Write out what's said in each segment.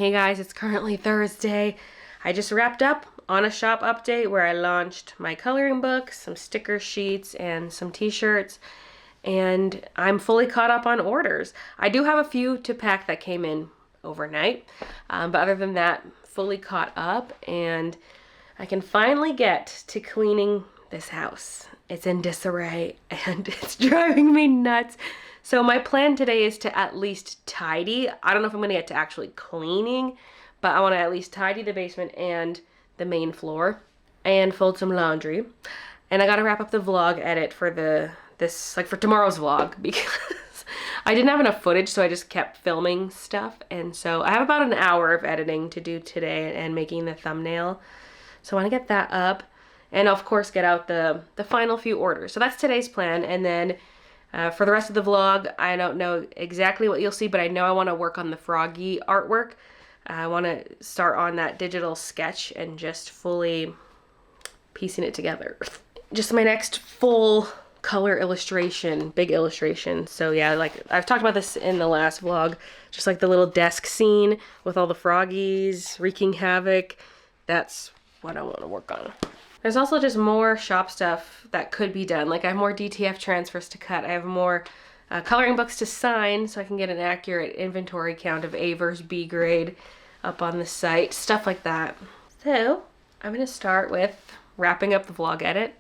Hey guys, it's currently Thursday. I just wrapped up on a shop update where I launched my coloring book, some sticker sheets, and some t-shirts, and I'm fully caught up on orders. I do have a few to pack that came in overnight, but other than that, fully caught up, and I can finally get to cleaning this house. It's in disarray and it's driving me nuts. So my plan today is to at least tidy. I don't know if I'm gonna get to actually cleaning, but I wanna at least tidy the basement and the main floor and fold some laundry. And I gotta wrap up the vlog edit for for tomorrow's vlog because I didn't have enough footage, so I just kept filming stuff. And so I have about an hour of editing to do today and making the thumbnail. So I wanna get that up and of course get out the final few orders. So that's today's plan. And then for the rest of the vlog, I don't know exactly what you'll see, but I know I want to work on the Froggy artwork. I want to start on that digital sketch and just fully piecing it together. Just my next full color illustration, big illustration. So yeah, like I've talked about this in the last vlog, just like the little desk scene with all the froggies wreaking havoc. That's what I want to work on. There's also just more shop stuff that could be done. Like I have more DTF transfers to cut. I have more coloring books to sign so I can get an accurate inventory count of A versus B grade up on the site, stuff like that. So I'm gonna start with wrapping up the vlog edit.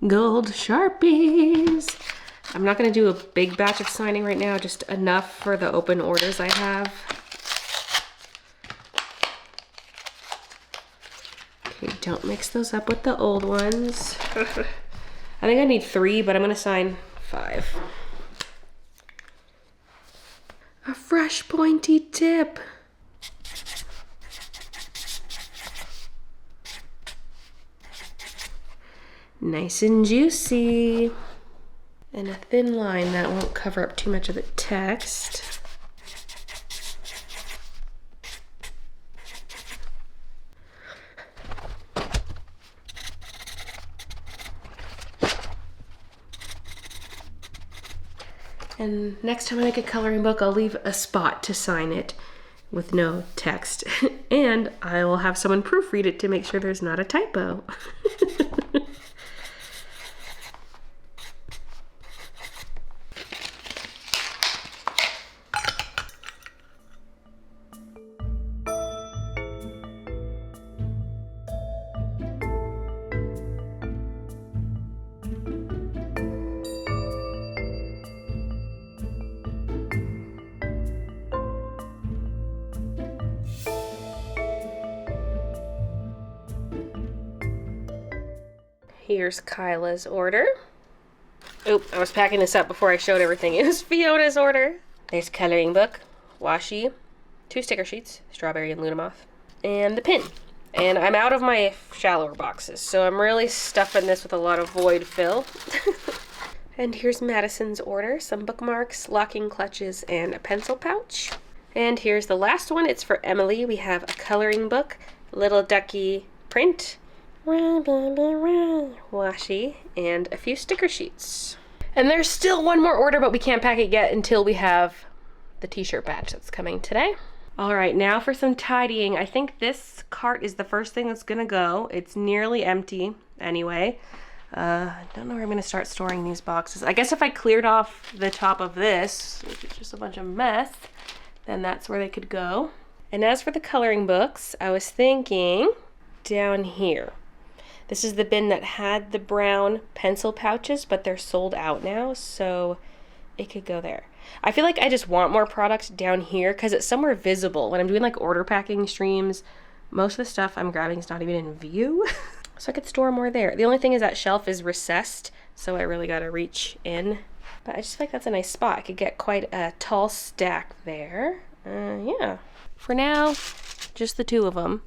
Gold Sharpies. I'm not going to do a big batch of signing right now, just enough for the open orders I have. Okay, don't mix those up with the old ones. I think I need 3, but I'm going to sign 5. A fresh pointy tip. Nice and juicy. And a thin line that won't cover up too much of the text. And next time I make a coloring book, I'll leave a spot to sign it with no text. And I will have someone proofread it to make sure there's not a typo. Here's Kyla's order. Oop, I was packing this up before I showed everything. It was Fiona's order. There's coloring book, washi, 2 sticker sheets, strawberry and Luna Moth, and the pin. And I'm out of my shallower boxes, so I'm really stuffing this with a lot of void fill. And here's Madison's order, some bookmarks, locking clutches, and a pencil pouch. And here's the last one. It's for Emily. We have a coloring book, little ducky print, washi, and a few sticker sheets. And there's still one more order, but we can't pack it yet until we have the t-shirt batch that's coming today. All right, now for some tidying. I think this cart is the first thing that's gonna go. It's nearly empty anyway. I don't know where I'm gonna start storing these boxes. I guess if I cleared off the top of this, which is just a bunch of mess, then that's where they could go. And as for the coloring books, I was thinking down here. This is the bin that had the brown pencil pouches, but they're sold out now, so it could go there. I feel like I just want more product down here because it's somewhere visible. When I'm doing like order packing streams, most of the stuff I'm grabbing is not even in view. So I could store more there. The only thing is that shelf is recessed, so I really gotta reach in. But I just feel like that's a nice spot. I could get quite a tall stack there. Yeah. For now, just the 2 of them.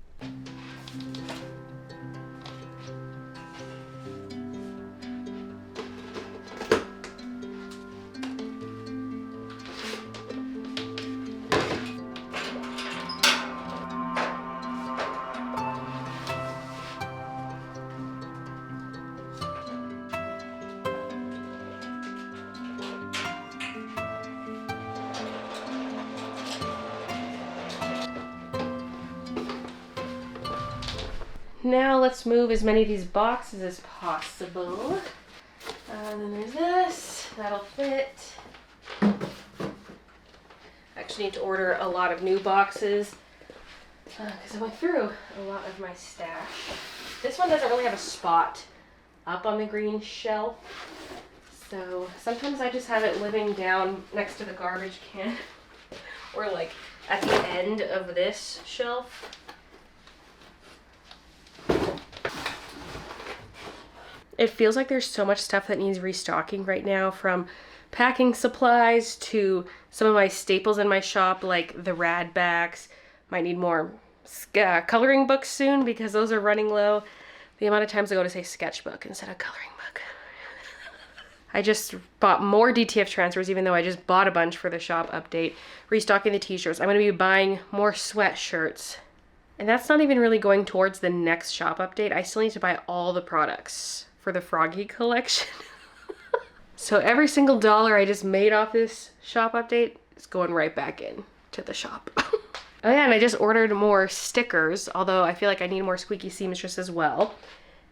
now let's move as many of these boxes as possible. And then there's this, that'll fit. I actually need to order a lot of new boxes because I went through a lot of my stash. This one doesn't really have a spot up on the green shelf, so sometimes I just have it living down next to the garbage can or like at the end of this shelf. It feels like there's so much stuff that needs restocking right now, from packing supplies to some of my staples in my shop, like the rad backs. Might need more coloring books soon because those are running low. The amount of times I go to say sketchbook instead of coloring book. I just bought more DTF transfers, even though I just bought a bunch for the shop update. Restocking the t-shirts. I'm going to be buying more sweatshirts. And that's not even really going towards the next shop update. I still need to buy all the products for the Froggy collection. So every single dollar I just made off this shop update is going right back in to the shop. Oh yeah, and I just ordered more stickers, although I feel like I need more Squeaky Seamstress as well.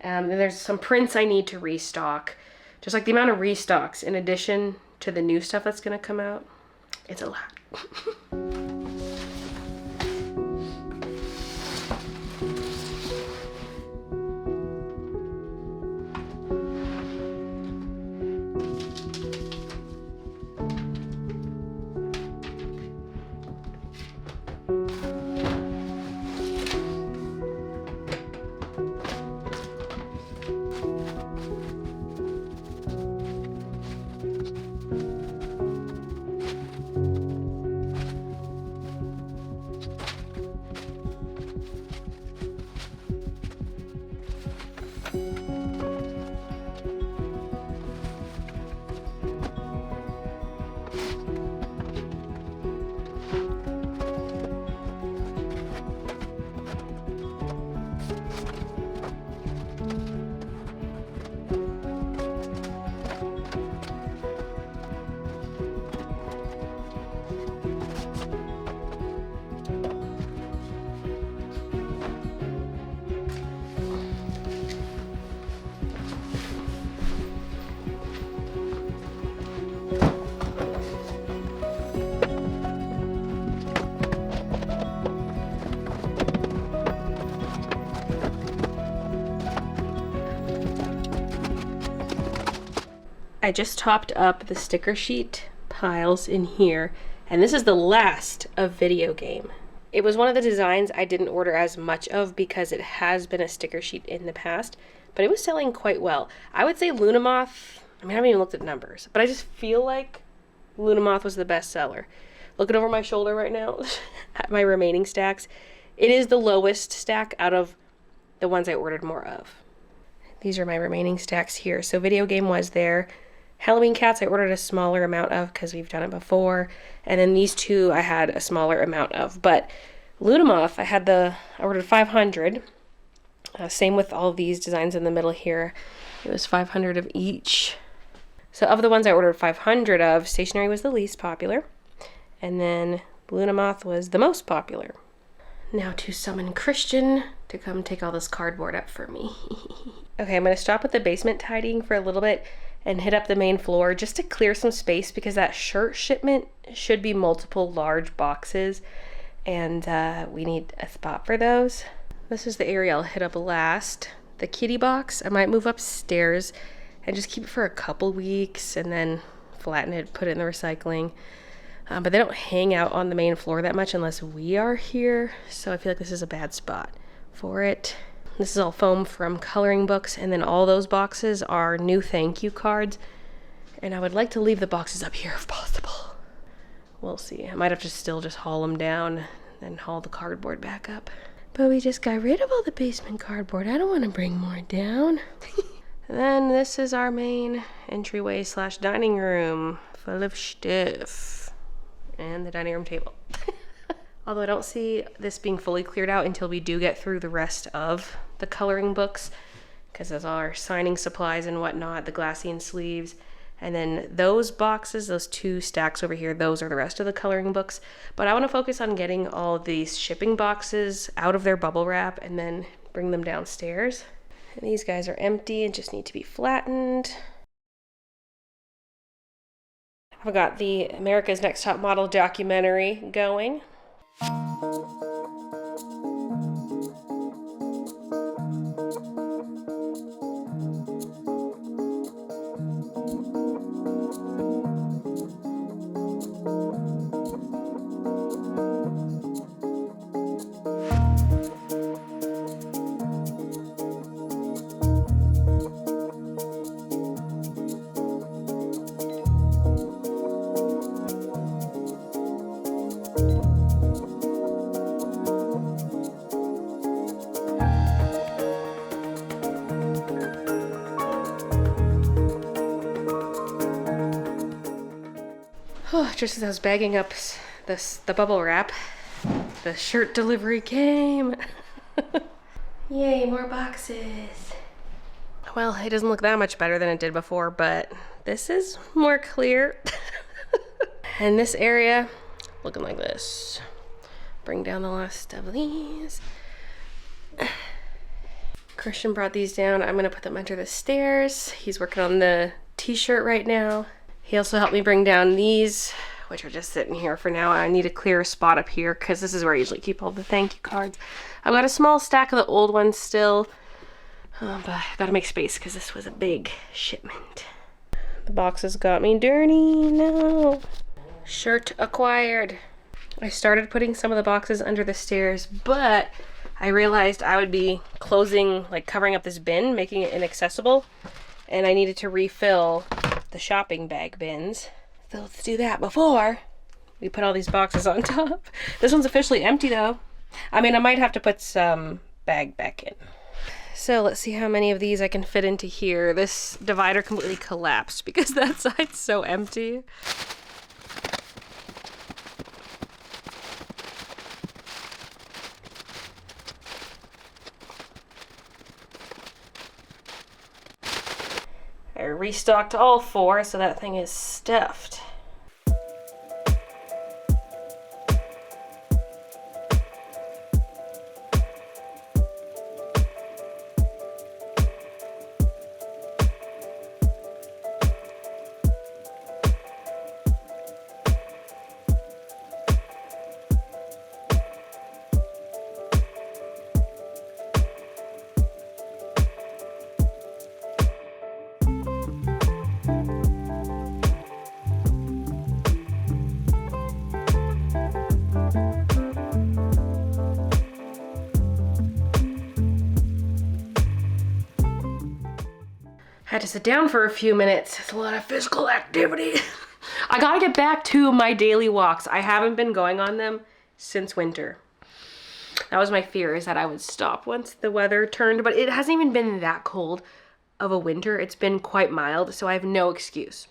And there's some prints I need to restock. Just like the amount of restocks in addition to the new stuff that's gonna come out, it's a lot. I just topped up the sticker sheet piles in here, and this is the last of Video Game. It was one of the designs I didn't order as much of because it has been a sticker sheet in the past, but it was selling quite well. I would say Lunamoth, I haven't even looked at numbers, but I just feel like Lunamoth was the best seller. Looking over my shoulder right now at my remaining stacks, it is the lowest stack out of the ones I ordered more of. These are my remaining stacks here. So Video Game was there. Halloween Cats I ordered a smaller amount of because we've done it before. And then these two I had a smaller amount of. But Lunamoth, I ordered 500. Same with all of these designs in the middle here. It was 500 of each. So of the ones I ordered 500 of, Stationery was the least popular. And then Lunamoth was the most popular. Now to summon Christian to come take all this cardboard up for me. Okay, I'm going to stop with the basement tidying for a little bit and hit up the main floor just to clear some space because that shirt shipment should be multiple large boxes and we need a spot for those. This is the area I'll hit up last. The kitty box, I might move upstairs and just keep it for a couple weeks and then flatten it, put it in the recycling. But they don't hang out on the main floor that much unless we are here, so I feel like this is a bad spot for it. This is all foam from coloring books, and then all those boxes are new thank you cards, and I would like to leave the boxes up here if possible. We'll see. I might have to still just haul them down and haul the cardboard back up. But we just got rid of all the basement cardboard. I don't want to bring more down. And then this is our main entryway / dining room full of stuff. And the dining room table. Although I don't see this being fully cleared out until we do get through the rest of the coloring books, because there's all our signing supplies and whatnot, the glassine sleeves, and then those boxes, those two stacks over here, those are the rest of the coloring books. But I want to focus on getting all of these shipping boxes out of their bubble wrap and then bring them downstairs. And these guys are empty and just need to be flattened. I've got the America's Next Top Model documentary going. Just as I was bagging up the bubble wrap, the shirt delivery came. Yay, more boxes. Well, it doesn't look that much better than it did before, but this is more clear. And this area, looking like this. Bring down the last of these. Christian brought these down. I'm gonna put them under the stairs. He's working on the t-shirt right now. He also helped me bring down these, which are just sitting here for now. I need a clear spot up here because this is where I usually keep all the thank you cards. I've got a small stack of the old ones still, but I gotta make space because this was a big shipment. The boxes got me dirty, no. Shirt acquired. I started putting some of the boxes under the stairs, but I realized I would be closing, like covering up this bin, making it inaccessible, and I needed to refill the shopping bag bins. So let's do that before we put all these boxes on top. This one's officially empty though. I mean, I might have to put some bag back in. So let's see how many of these I can fit into here. This divider completely collapsed because that side's so empty. I restocked all 4, so that thing is stuffed. Had to sit down for a few minutes. It's a lot of physical activity. I gotta get back to my daily walks. I haven't been going on them since winter. That was my fear, is that I would stop once the weather turned, but it hasn't even been that cold of a winter. It's been quite mild, so I have no excuse.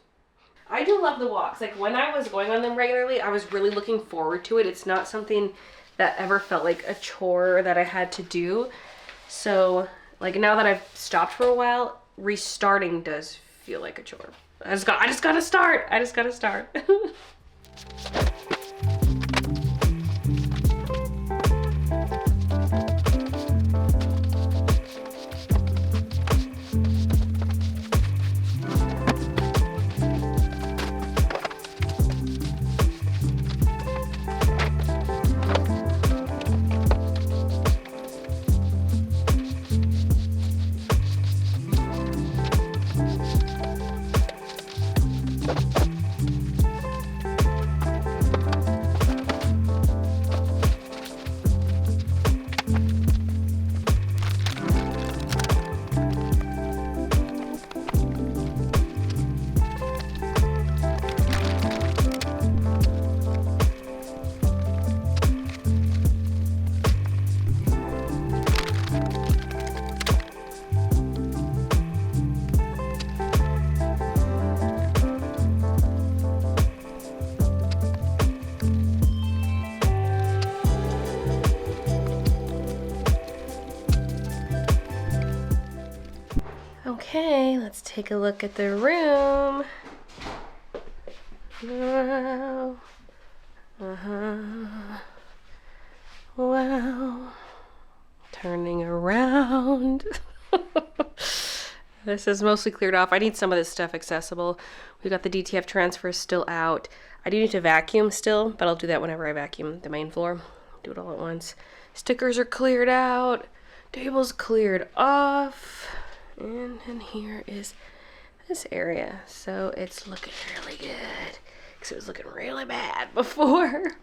I do love the walks. Like when I was going on them regularly, I was really looking forward to it. It's not something that ever felt like a chore that I had to do. So like now that I've stopped for a while, restarting does feel like a chore. I just gotta start. Okay, let's take a look at the room. Wow. Wow. Turning around. This is mostly cleared off. I need some of this stuff accessible. We got the DTF transfers still out. I do need to vacuum still, but I'll do that whenever I vacuum the main floor. Do it all at once. Stickers are cleared out. Table's cleared off. And then here is this area. So it's looking really good. Because it was looking really bad before.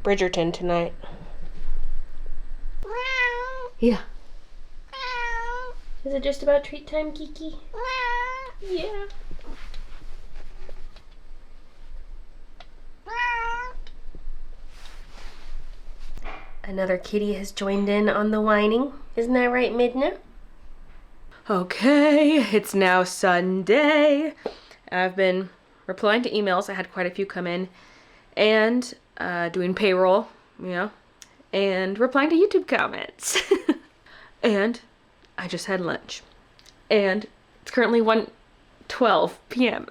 Bridgerton tonight. Yeah. Is it just about treat time, Kiki? Yeah. Another kitty has joined in on the whining. Isn't that right, Midna? Okay, it's now Sunday. I've been replying to emails. I had quite a few come in. And doing payroll, you know. And replying to YouTube comments. And I just had lunch. And it's currently 1:12 p.m.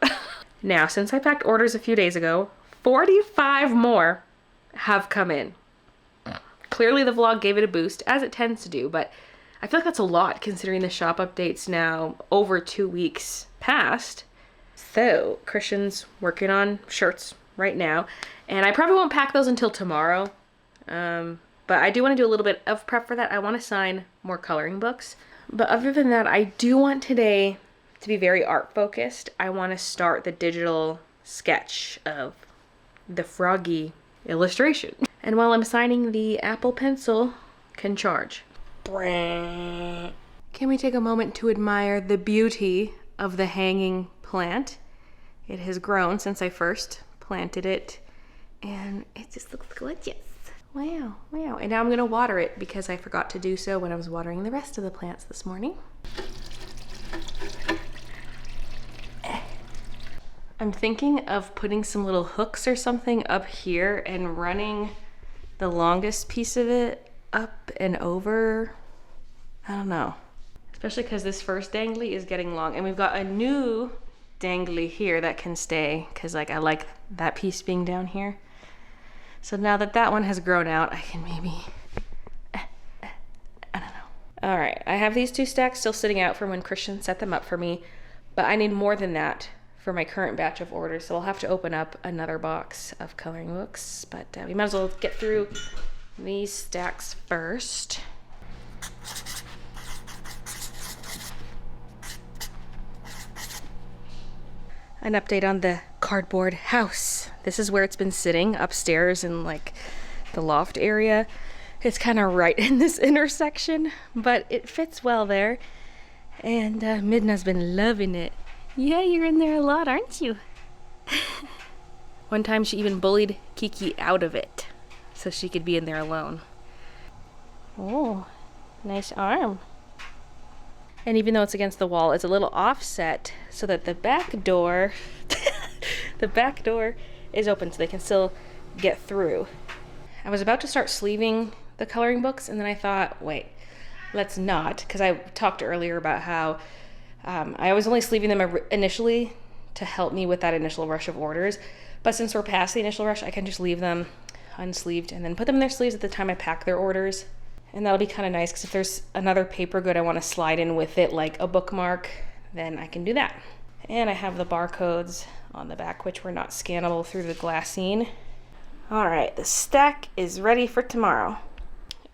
Now, since I packed orders a few days ago, 45 more have come in. Clearly the vlog gave it a boost, as it tends to do, but I feel like that's a lot considering the shop update's now over 2 weeks past. So, Christian's working on shirts right now, and I probably won't pack those until tomorrow. But I do want to do a little bit of prep for that. I want to sign more coloring books. But other than that, I do want today to be very art focused. I want to start the digital sketch of the Froggy illustration. And while I'm signing, the Apple Pencil can charge. Can we take a moment to admire the beauty of the hanging plant? It has grown since I first planted it, and it just looks gorgeous. Wow, wow. And now I'm gonna water it because I forgot to do so when I was watering the rest of the plants this morning. I'm thinking of putting some little hooks or something up here and running the longest piece of it up and over. I don't know. Especially because this first dangly is getting long, and we've got a new dangly here that can stay because like I like that piece being down here. So now that that one has grown out, I can maybe, I don't know. All right, I have these 2 stacks still sitting out from when Christian set them up for me, but I need more than that for my current batch of orders, so I'll have to open up another box of coloring books, but we might as well get through these stacks first. An update on the cardboard house. This is where it's been sitting upstairs in like the loft area. It's kind of right in this intersection, but it fits well there. And Midna's been loving it. Yeah, you're in there a lot, aren't you? One time she even bullied Kiki out of it so she could be in there alone. Oh, nice arm. And even though it's against the wall, it's a little offset so that the back door, the back door is open so they can still get through. I was about to start sleeving the coloring books, and then I thought, wait, let's not, because I talked earlier about how I was only sleeving them initially to help me with that initial rush of orders. But since we're past the initial rush, I can just leave them unsleeved and then put them in their sleeves at the time I pack their orders. And that'll be kind of nice because if there's another paper good I want to slide in with it, like a bookmark, then I can do that. And I have the barcodes on the back, which were not scannable through the glassine. All right, the stack is ready for tomorrow.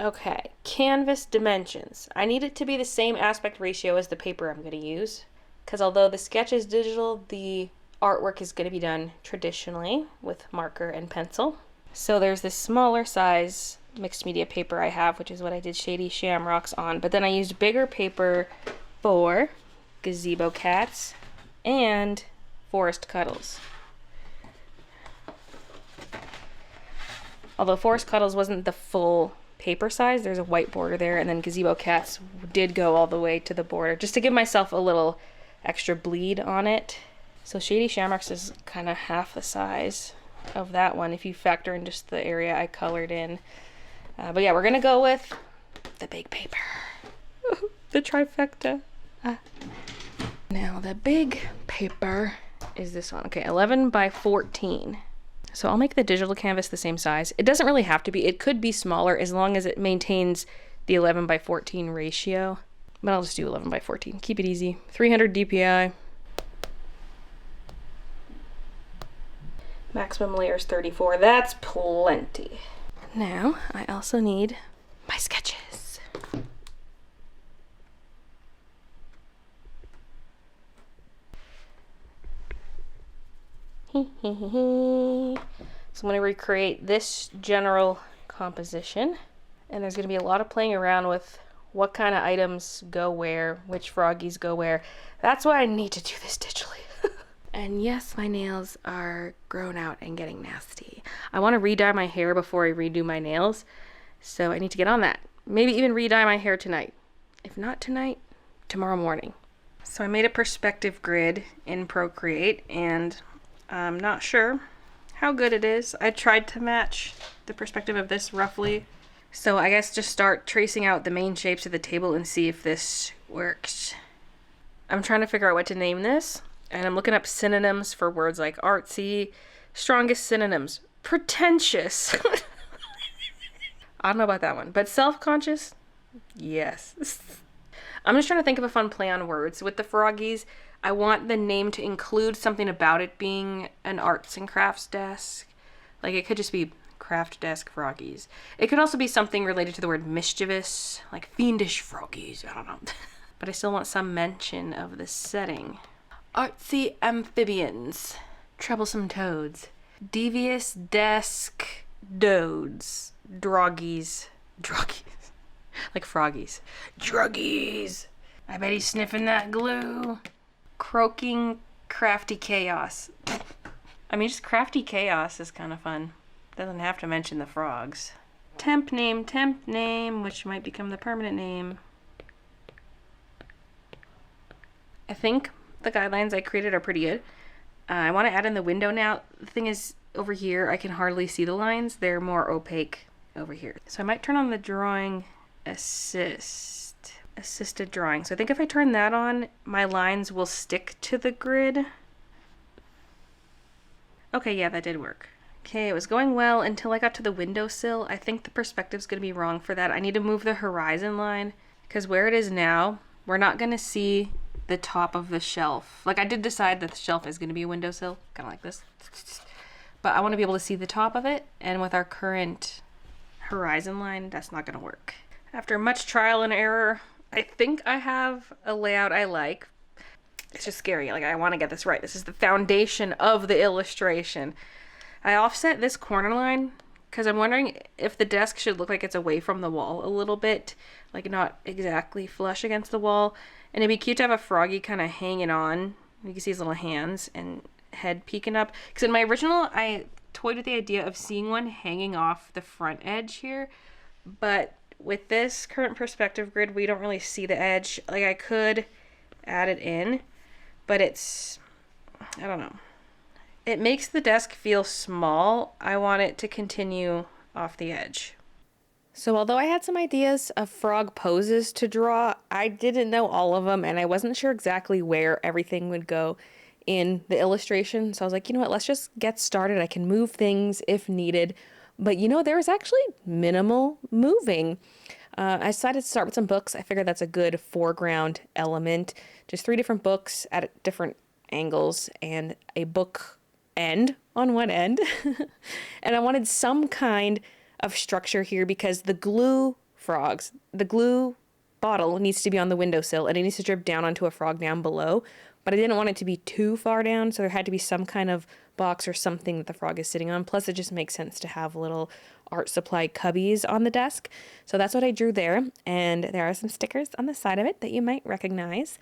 Okay, canvas dimensions. I need it to be the same aspect ratio as the paper I'm going to use, because although the sketch is digital, the artwork is going to be done traditionally with marker and pencil. So there's this smaller size mixed media paper I have, which is what I did Shady Shamrocks on, but then I used bigger paper for Gazebo Cats and Forest Cuddles. Although Forest Cuddles wasn't the full paper size, there's a white border there, and then Gazebo Cats did go all the way to the border, just to give myself a little extra bleed on it. So Shady Shamrocks is kind of half the size of that one if you factor in just the area I colored in. But yeah, we're gonna go with the big paper. The trifecta. Now the big paper is this one. Okay, 11 by 14. So I'll make the digital canvas the same size. It doesn't really have to be. It could be smaller as long as it maintains the 11 by 14 ratio. But I'll just do 11 by 14. Keep it easy. 300 DPI. Maximum layers 34. That's plenty. Now, I also need my sketches. So I'm going to recreate this general composition. And there's going to be a lot of playing around with what kind of items go where, which froggies go where. That's why I need to do this digitally. And yes, my nails are grown out and getting nasty. I want to re-dye my hair before I redo my nails, so I need to get on that. Maybe even re-dye my hair tonight. If not tonight, tomorrow morning. So I made a perspective grid in Procreate, and I'm not sure how good it is. I tried to match the perspective of this roughly. So I guess just start tracing out the main shapes of the table and see if this works. I'm trying to figure out what to name this. And I'm looking up synonyms for words like artsy. Strongest synonyms. Pretentious. I don't know about that one. But self-conscious? Yes. I'm just trying to think of a fun play on words. With the froggies, I want the name to include something about it being an arts and crafts desk. Like it could just be craft desk froggies. It could also be something related to the word mischievous. Like fiendish froggies. I don't know. But I still want some mention of the setting. Artsy amphibians, troublesome toads, devious desk dodes, droggies, like froggies, druggies. I bet he's sniffing that glue. Croaking crafty chaos. I mean, just crafty chaos is kind of fun. Doesn't have to mention the frogs. Temp name, which might become the permanent name. I think the guidelines I created are pretty good. I want to add in the window now. The thing is, over here, I can hardly see the lines. They're more opaque over here. So I might turn on the drawing assisted drawing. So I think if I turn that on, my lines will stick to the grid. Okay, yeah, that did work. Okay, it was going well until I got to the windowsill. I think the perspective's going to be wrong for that. I need to move the horizon line because where it is now, we're not going to see the top of the shelf. Like I did decide that the shelf is going to be a windowsill, kind of like this. But I want to be able to see the top of it, and with our current horizon line, that's not going to work. After much trial and error, I think I have a layout I like. It's just scary. Like I want to get this right. This is the foundation of the illustration. I offset this corner line because I'm wondering if the desk should look like it's away from the wall a little bit, like not exactly flush against the wall. And it'd be cute to have a froggy kind of hanging on. You can see his little hands and head peeking up. Because in my original, I toyed with the idea of seeing one hanging off the front edge here. But with this current perspective grid, we don't really see the edge. Like I could add it in, but it's, I don't know. It makes the desk feel small. I want it to continue off the edge. So although I had some ideas of frog poses to draw, I didn't know all of them and I wasn't sure exactly where everything would go in the illustration. So I was like, you know what, let's just get started. I can move things if needed. But you know, there was actually minimal moving. I decided to start with some books. I figured that's a good foreground element. Just 3 different books at different angles and a book end on one end. And I wanted some kind of structure here because the glue bottle needs to be on the windowsill and it needs to drip down onto a frog down below, but I didn't want it to be too far down, so there had to be some kind of box or something that the frog is sitting on. Plus it just makes sense to have little art supply cubbies on the desk. So that's what I drew there, and there are some stickers on the side of it that you might recognize.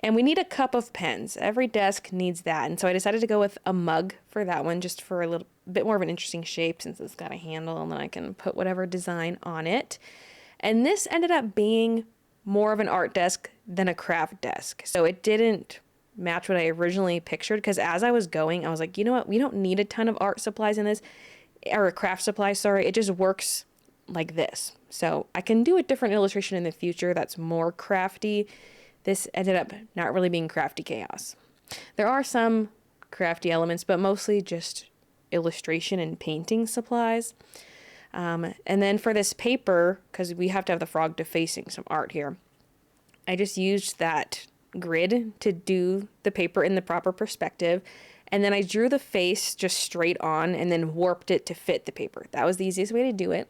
And we need a cup of pens. Every desk needs that. And so I decided to go with a mug for that one, just for a little bit more of an interesting shape since it's got a handle and then I can put whatever design on it. And this ended up being more of an art desk than a craft desk. So it didn't match what I originally pictured because as I was going, I was like, you know what? We don't need a ton of art supplies in this, or craft supplies, sorry. It just works like this. So I can do a different illustration in the future that's more crafty. This ended up not really being crafty chaos. There are some crafty elements, but mostly just illustration and painting supplies. And then for this paper, because we have to have the frog defacing some art here, I just used that grid to do the paper in the proper perspective. And then I drew the face just straight on and then warped it to fit the paper. That was the easiest way to do it.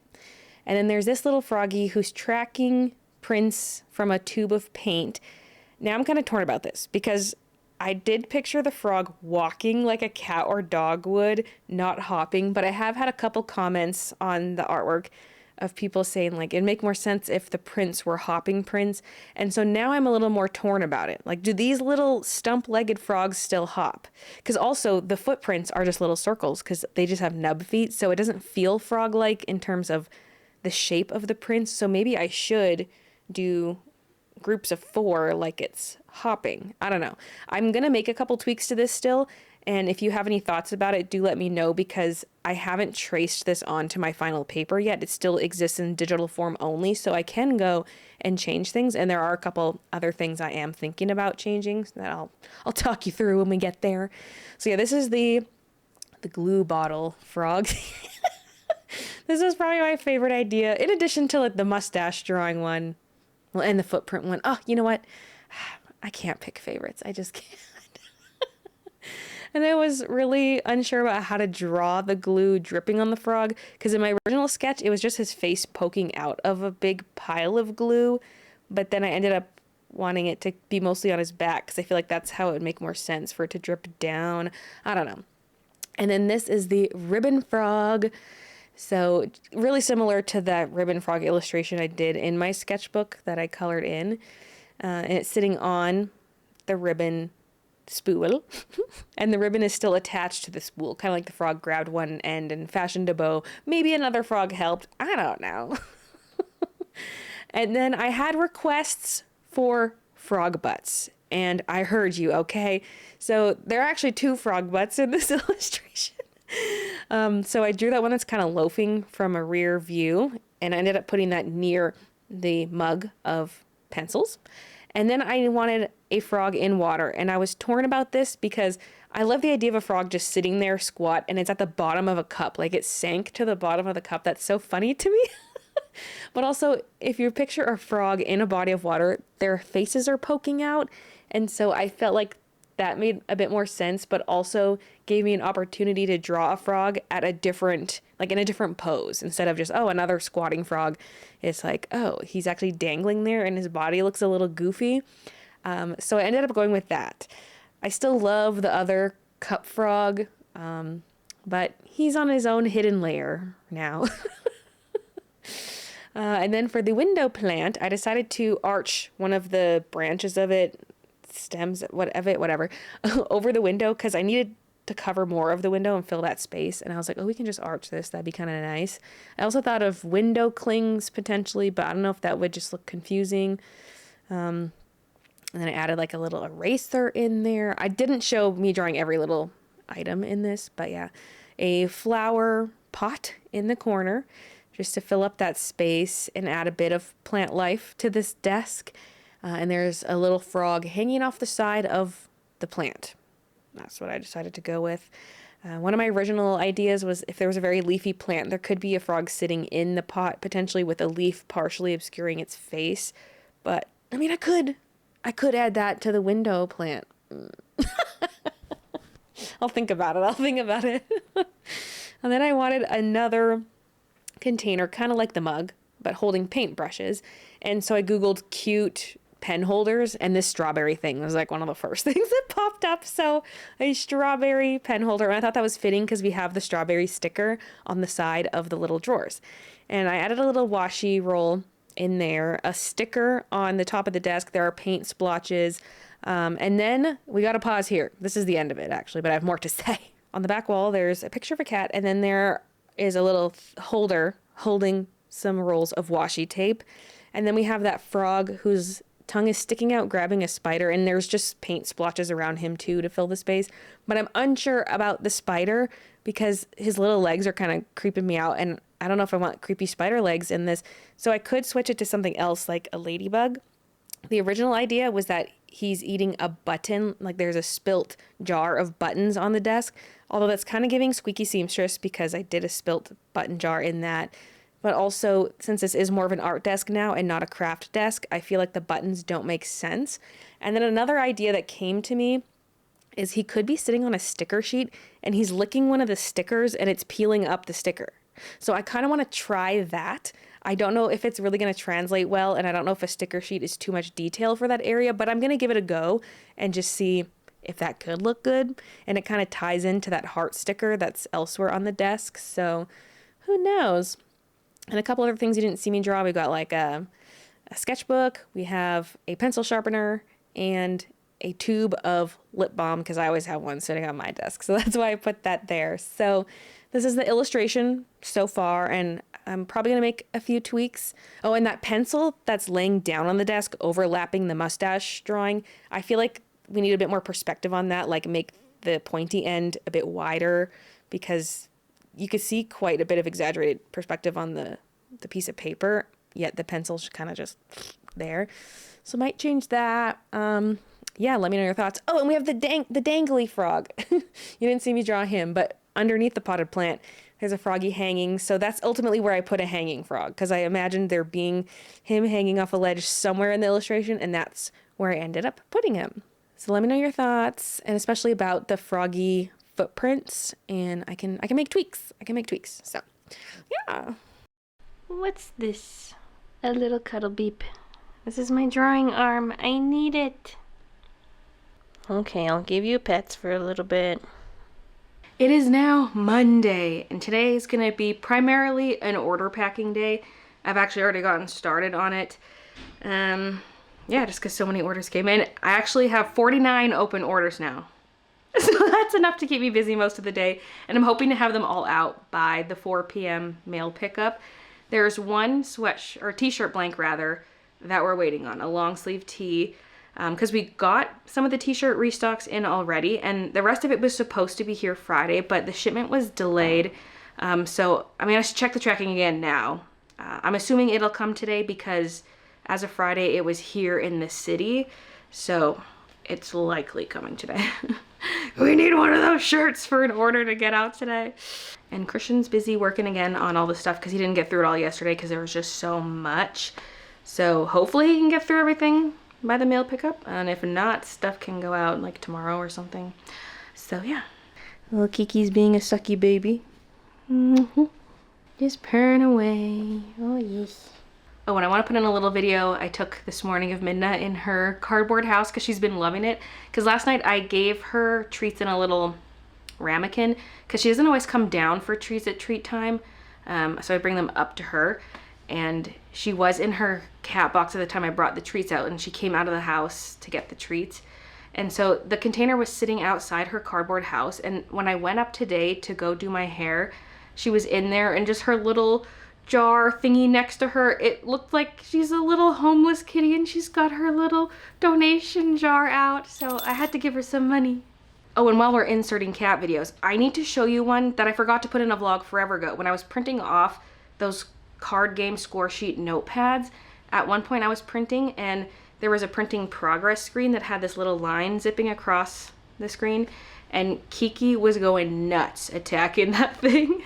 And then there's this little froggy who's tracking prints from a tube of paint. Now I'm kind of torn about this because I did picture the frog walking like a cat or dog would, not hopping, but I have had a couple comments on the artwork of people saying like it'd make more sense if the prints were hopping prints. And so now I'm a little more torn about it. Like, do these little stump-legged frogs still hop? Because also the footprints are just little circles because they just have nub feet, so it doesn't feel frog-like in terms of the shape of the prints. So maybe I should do groups of 4 like it's hopping. I don't know. I'm gonna make a couple tweaks to this still, and if you have any thoughts about it, do let me know, because I haven't traced this onto my final paper yet. It still exists in digital form only, so I can go and change things, and there are a couple other things I am thinking about changing that I'll talk you through when we get there. So yeah, this is the glue bottle frog. This is probably my favorite idea, in addition to like the mustache drawing one. Well, and the footprint one. Oh, you know what? I can't pick favorites. I just can't. And I was really unsure about how to draw the glue dripping on the frog, because in my original sketch, it was just his face poking out of a big pile of glue. But then I ended up wanting it to be mostly on his back, because I feel like that's how it would make more sense for it to drip down. I don't know. And then this is the ribbon frog. So really similar to that ribbon frog illustration I did in my sketchbook that I colored in. And it's sitting on the ribbon spool. And the ribbon is still attached to the spool, kind of like the frog grabbed one end and fashioned a bow. Maybe another frog helped. I don't know. And then I had requests for frog butts. And I heard you, okay? So there are actually 2 frog butts in this illustration. So I drew that one that's kind of loafing from a rear view, and I ended up putting that near the mug of pencils. And then I wanted a frog in water, and I was torn about this because I love the idea of a frog just sitting there squat and it's at the bottom of a cup, like it sank to the bottom of the cup. That's so funny to me. But also, if you picture a frog in a body of water, their faces are poking out, and so I felt like that made a bit more sense, but also gave me an opportunity to draw a frog at a different, like in a different pose, instead of just, oh, another squatting frog. It's like, oh, he's actually dangling there and his body looks a little goofy. So I ended up going with that. I still love the other cup frog, but he's on his own hidden layer now. And then for the window plant, I decided to arch one of the branches of it, stems, whatever, over the window, because I needed to cover more of the window and fill that space. And I was like, oh, we can just arch this. That'd be kind of nice. I also thought of window clings potentially, but I don't know if that would just look confusing. And then I added like a little eraser in there. I didn't show me drawing every little item in this, but yeah, a flower pot in the corner just to fill up that space and add a bit of plant life to this desk. And there's a little frog hanging off the side of the plant. That's what I decided to go with. One of my original ideas was if there was a very leafy plant, there could be a frog sitting in the pot, potentially with a leaf partially obscuring its face. But, I mean, I could add that to the window plant. I'll think about it. And then I wanted another container, kind of like the mug, but holding paintbrushes. And so I Googled cute pen holders, and this strawberry thing was like one of the first things that popped up. So a strawberry pen holder, and I thought that was fitting because we have the strawberry sticker on the side of the little drawers. And I added a little washi roll in there, a sticker on the top of the desk. There are paint splotches. And then we got to pause here. This is the end of it, actually, but I have more to say. On the back wall, there's a picture of a cat, and then there is a little holder holding some rolls of washi tape. And then we have that frog whose tongue is sticking out, grabbing a spider, and there's just paint splotches around him too to fill the space. But I'm unsure about the spider because his little legs are kind of creeping me out, and I don't know if I want creepy spider legs in this. So I could switch it to something else like a ladybug. The original idea was that he's eating a button, like there's a spilt jar of buttons on the desk, although that's kind of giving Squeaky Seamstress because I did a spilt button jar in that. But also, since this is more of an art desk now and not a craft desk, I feel like the buttons don't make sense. And then another idea that came to me is he could be sitting on a sticker sheet and he's licking one of the stickers and it's peeling up the sticker. So I kind of want to try that. I don't know if it's really going to translate well, and I don't know if a sticker sheet is too much detail for that area, but I'm going to give it a go and just see if that could look good. And it kind of ties into that heart sticker that's elsewhere on the desk. So who knows? And a couple other things you didn't see me draw. We got like a sketchbook. We have a pencil sharpener and a tube of lip balm because I always have one sitting on my desk. So that's why I put that there. So this is the illustration so far, and I'm probably going to make a few tweaks. Oh, and that pencil that's laying down on the desk overlapping the mustache drawing, I feel like we need a bit more perspective on that, like make the pointy end a bit wider because you could see quite a bit of exaggerated perspective on the piece of paper, yet the pencil's kind of just there. So might change that. Yeah, let me know your thoughts. Oh, and we have the dangly frog. You didn't see me draw him, but underneath the potted plant, there's a froggy hanging. So that's ultimately where I put a hanging frog because I imagined there being him hanging off a ledge somewhere in the illustration, and that's where I ended up putting him. So let me know your thoughts, and especially about the froggy footprints, and I can make tweaks. So, yeah. What's this? A little cuddle beep. This is my drawing arm. I need it. Okay, I'll give you pets for a little bit. It is now Monday, and today is going to be primarily an order packing day. I've actually already gotten started on it. Yeah, just because so many orders came in. I actually have 49 open orders now. So that's enough to keep me busy most of the day, and I'm hoping to have them all out by the 4 p.m. mail pickup. There's one t-shirt blank rather, that we're waiting on, a long sleeve tee. Because we got some of the t-shirt restocks in already, and the rest of it was supposed to be here Friday, but the shipment was delayed. So I mean, I should check the tracking again now. I'm assuming it'll come today because as of Friday, it was here in the city. So it's likely coming today. We need one of those shirts for an order to get out today. And Christian's busy working again on all the stuff because he didn't get through it all yesterday because there was just so much. So hopefully he can get through everything by the mail pickup, and if not, stuff can go out like tomorrow or something. So yeah, little Kiki's being a sucky baby. Just purring away. Oh yes. Oh, and I want to put in a little video I took this morning of Midna in her cardboard house because she's been loving it. Because last night I gave her treats in a little ramekin because she doesn't always come down for treats at treat time. So I bring them up to her. And she was in her cat box at the time I brought the treats out, and she came out of the house to get the treats. And so the container was sitting outside her cardboard house, and when I went up today to go do my hair, she was in there, and just her little jar thingy next to her, it looked like she's a little homeless kitty, and she's got her little donation jar out, so I had to give her some money. Oh, and while we're inserting cat videos, I need to show you one that I forgot to put in a vlog forever ago. When I was printing off those card game score sheet notepads, at one point I was printing and there was a printing progress screen that had this little line zipping across the screen, and Kiki was going nuts attacking that thing.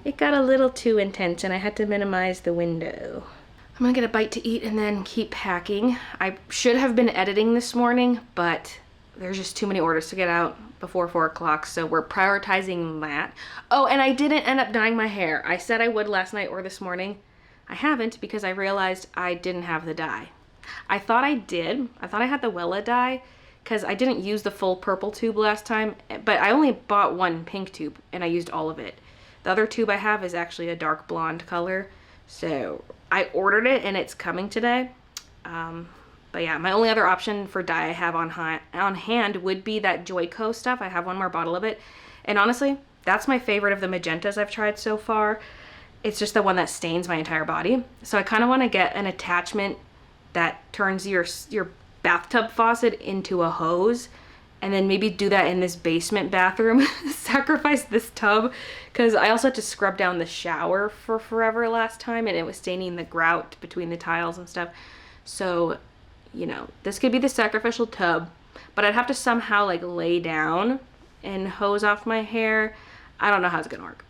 It got a little too intense and I had to minimize the window. I'm gonna get a bite to eat and then keep packing. I should have been editing this morning, but there's just too many orders to get out before 4 o'clock, so we're prioritizing that. Oh, and I didn't end up dyeing my hair. I said I would last night or this morning. I haven't because I realized I didn't have the dye. I thought I did. I thought I had the Wella dye because I didn't use the full purple tube last time, but I only bought one pink tube and I used all of it. The other tube I have is actually a dark blonde color, so I ordered it and it's coming today. But yeah, my only other option for dye I have on hand would be that Joico stuff. I have one more bottle of it, and honestly, that's my favorite of the magentas I've tried so far. It's just the one that stains my entire body. So I kind of want to get an attachment that turns your bathtub faucet into a hose and then maybe do that in this basement bathroom. Sacrifice this tub, because I also had to scrub down the shower for forever last time and it was staining the grout between the tiles and stuff. So, you know, this could be the sacrificial tub, but I'd have to somehow like lay down and hose off my hair. I don't know how it's gonna work.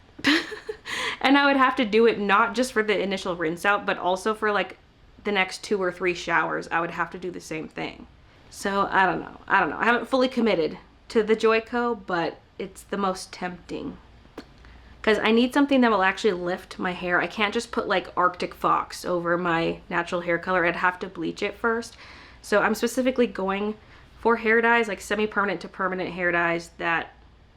And I would have to do it not just for the initial rinse out, but also for like the next 2 or 3 showers. I would have to do the same thing. So I don't know. I haven't fully committed to the Joico, but it's the most tempting. Because I need something that will actually lift my hair. I can't just put like Arctic Fox over my natural hair color. I'd have to bleach it first. So I'm specifically going for hair dyes, like semi-permanent to permanent hair dyes that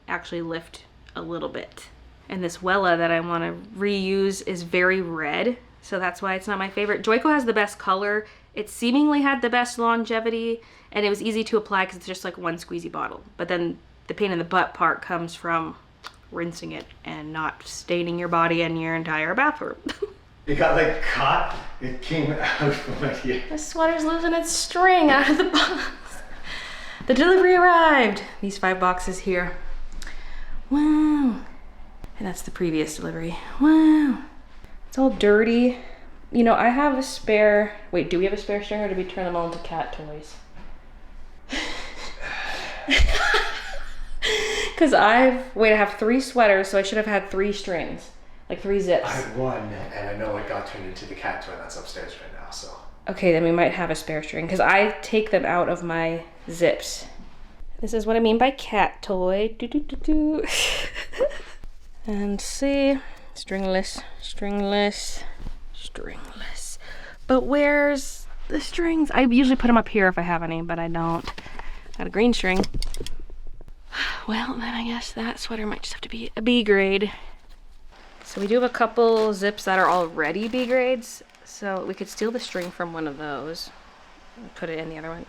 actually lift a little bit. And this Wella that I want to reuse is very red, so that's why it's not my favorite. Joico has the best color. It seemingly had the best longevity, and it was easy to apply because it's just like one squeezy bottle. But then the pain in the butt part comes from rinsing it and not staining your body and your entire bathroom. It got like caught. It came out from my ear. The sweater's losing its string out of the box. The delivery arrived. These 5 boxes here. Wow. And that's the previous delivery. Wow. It's all dirty. You know, I have a spare... Wait, do we have a spare string or did we turn them all into cat toys? Because I have 3 sweaters, so I should have had 3 strings. Like 3 zips. I had 1, and I know it got turned into the cat toy that's upstairs right now, so. Okay, then we might have a spare string because I take them out of my zips. This is what I mean by cat toy. Do, do, do, do. And see, stringless, stringless, stringless. But where's the strings? I usually put them up here if I have any, but I don't. Got a green string. Well, then I guess that sweater might just have to be a B grade. So we do have a couple zips that are already B grades, so we could steal the string from one of those and put it in the other one.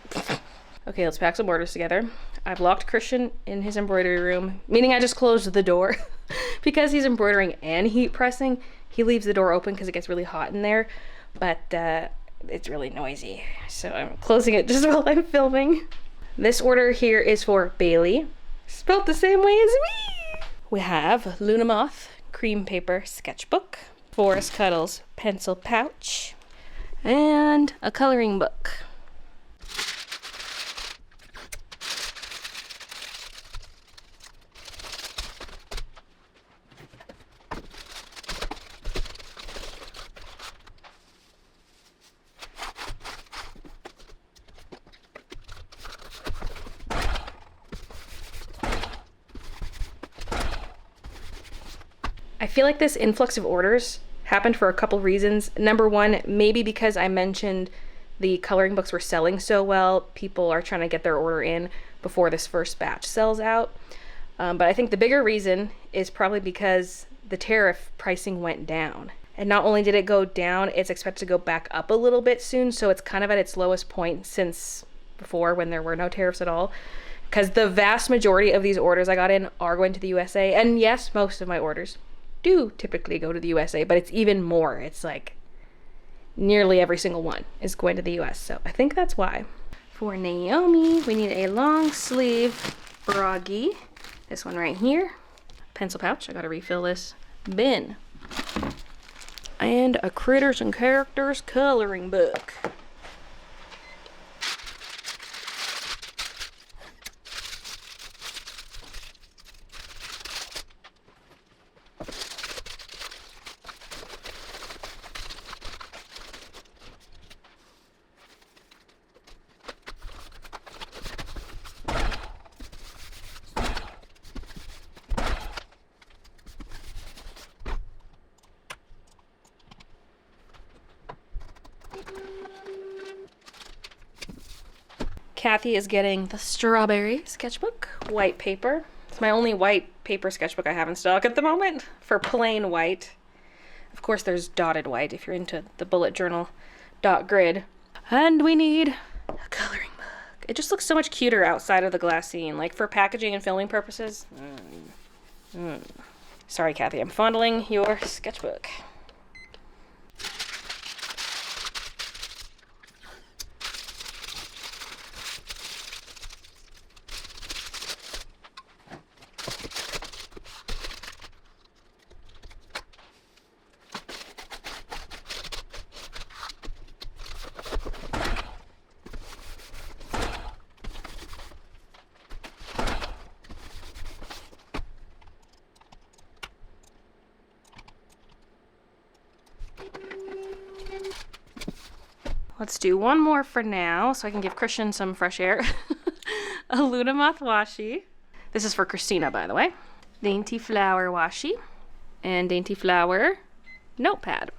Okay, let's pack some orders together. I've locked Christian in his embroidery room, meaning I just closed the door. Because he's embroidering and heat pressing, he leaves the door open because it gets really hot in there, but it's really noisy. So I'm closing it just while I'm filming. This order here is for Bailey, spelled the same way as me. We have Luna Moth cream paper sketchbook, Forest Cuddles pencil pouch, and a coloring book. I feel like this influx of orders happened for a couple reasons. Number one, maybe because I mentioned the coloring books were selling so well, people are trying to get their order in before this first batch sells out. But I think the bigger reason is probably because the tariff pricing went down. And not only did it go down, it's expected to go back up a little bit soon, so it's kind of at its lowest point since before when there were no tariffs at all. Because the vast majority of these orders I got in are going to the USA, and yes, most of my orders do typically go to the USA, but it's even more. It's like nearly every single one is going to the US, so I think that's why. For Naomi, we need a long sleeve broggy. This one right here. Pencil pouch, I gotta refill this bin. And a Critters and Characters coloring book. Kathy is getting the strawberry sketchbook, white paper. It's my only white paper sketchbook I have in stock at the moment for plain white. Of course, there's dotted white if you're into the bullet journal dot grid. And we need a coloring book. It just looks so much cuter outside of the glassine, like for packaging and filming purposes. Sorry, Kathy, I'm fondling your sketchbook. let's do one more for now so I can give Christian some fresh air. A Luna Moth washi. This is for Christina, by the way. Dainty Flower washi. And Dainty Flower notepad.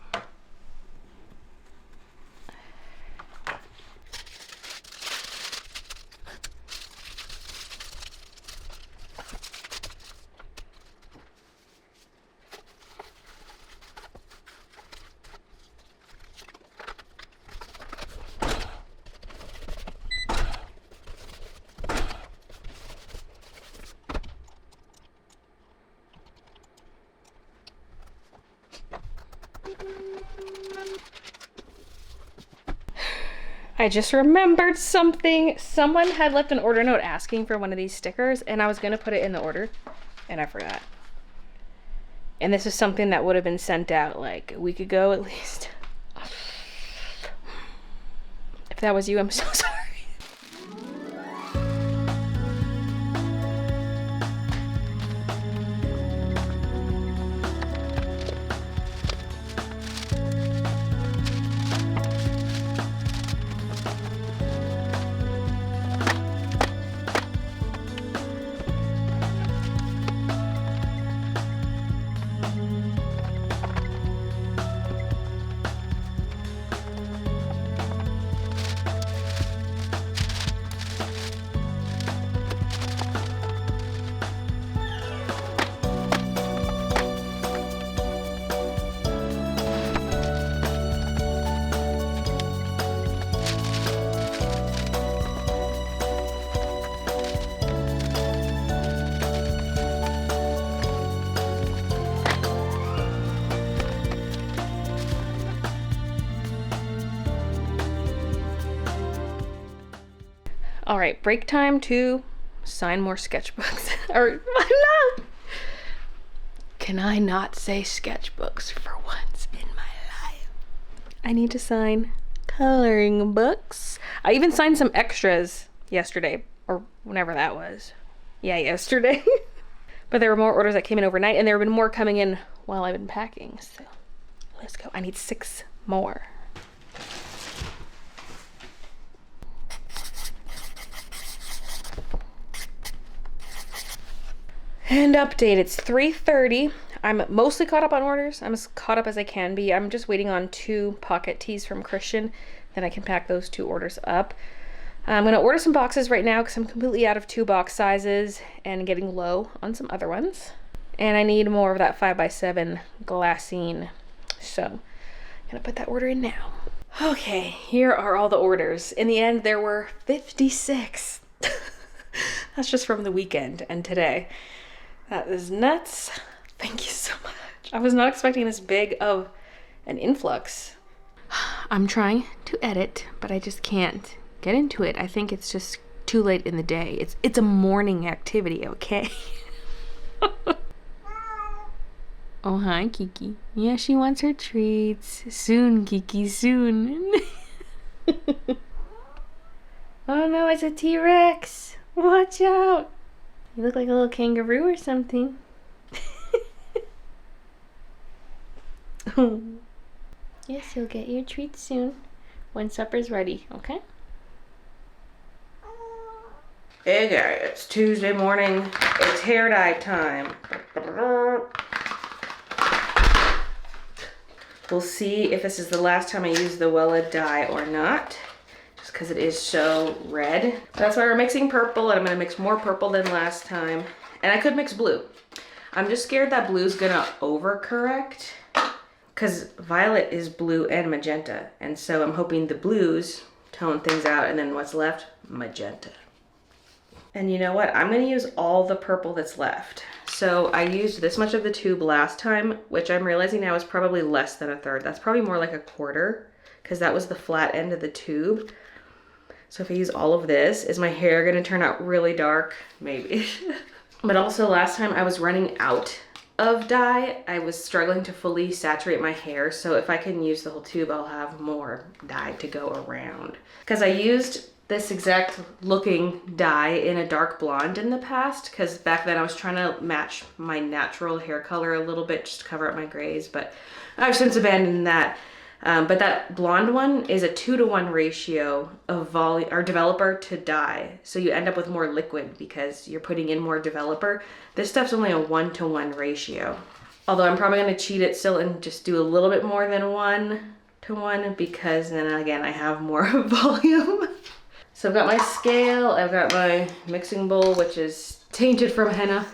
I just remembered something. Someone had left an order note asking for one of these stickers, and I was gonna put it in the order, and I forgot. And this is something that would have been sent out like a week ago at least. If that was you, I'm so sorry. All right, break time to sign more sketchbooks. Or no! Can I not say sketchbooks for once in my life? I need to sign coloring books. I even signed some extras yesterday, or whenever that was. Yeah, yesterday. But there were more orders that came in overnight, and there have been more coming in while I've been packing. So let's go. I need 6 more. And update, it's 3:30. I'm mostly caught up on orders. I'm as caught up as I can be. I'm just waiting on 2 pocket tees from Christian. Then I can pack those 2 orders up. I'm gonna order some boxes right now because I'm completely out of 2 box sizes and getting low on some other ones. And I need more of that 5x7 glassine. So I'm gonna put that order in now. Okay, here are all the orders. In the end, there were 56. That's just from the weekend and today. That is nuts. Thank you so much. I was not expecting this big of an influx. I'm trying to edit, but I just can't get into it. I think it's just too late in the day. It's a morning activity, okay? Oh, hi, Kiki. Yeah, she wants her treats. Soon, Kiki, soon. Oh no, it's a T-Rex. Watch out. You look like a little kangaroo or something. Yes, you'll get your treats soon when supper's ready, okay? Hey guys, it's Tuesday morning. It's hair dye time. We'll see if this is the last time I use the Wella dye or not, just because it is so red. That's why we're mixing purple, and I'm gonna mix more purple than last time. And I could mix blue. I'm just scared that blue's gonna overcorrect, because violet is blue and magenta. And so I'm hoping the blues tone things out, and then what's left, magenta. And you know what? I'm gonna use all the purple that's left. So I used this much of the tube last time, which I'm realizing now is probably less than a third. That's probably more like a quarter, because that was the flat end of the tube. So if I use all of this, is my hair gonna turn out really dark? Maybe. But also last time I was running out of dye. I was struggling to fully saturate my hair. So if I can use the whole tube, I'll have more dye to go around. Because I used this exact looking dye in a dark blonde in the past, because back then I was trying to match my natural hair color a little bit just to cover up my grays, but I've since abandoned that. But that blonde one is a 2-to-1 ratio of volume or developer to dye. So you end up with more liquid because you're putting in more developer. This stuff's only a 1-to-1 ratio. Although I'm probably gonna cheat it still and just do a little bit more than 1-to-1 because then again, I have more volume. So I've got my scale, I've got my mixing bowl, which is tainted from henna.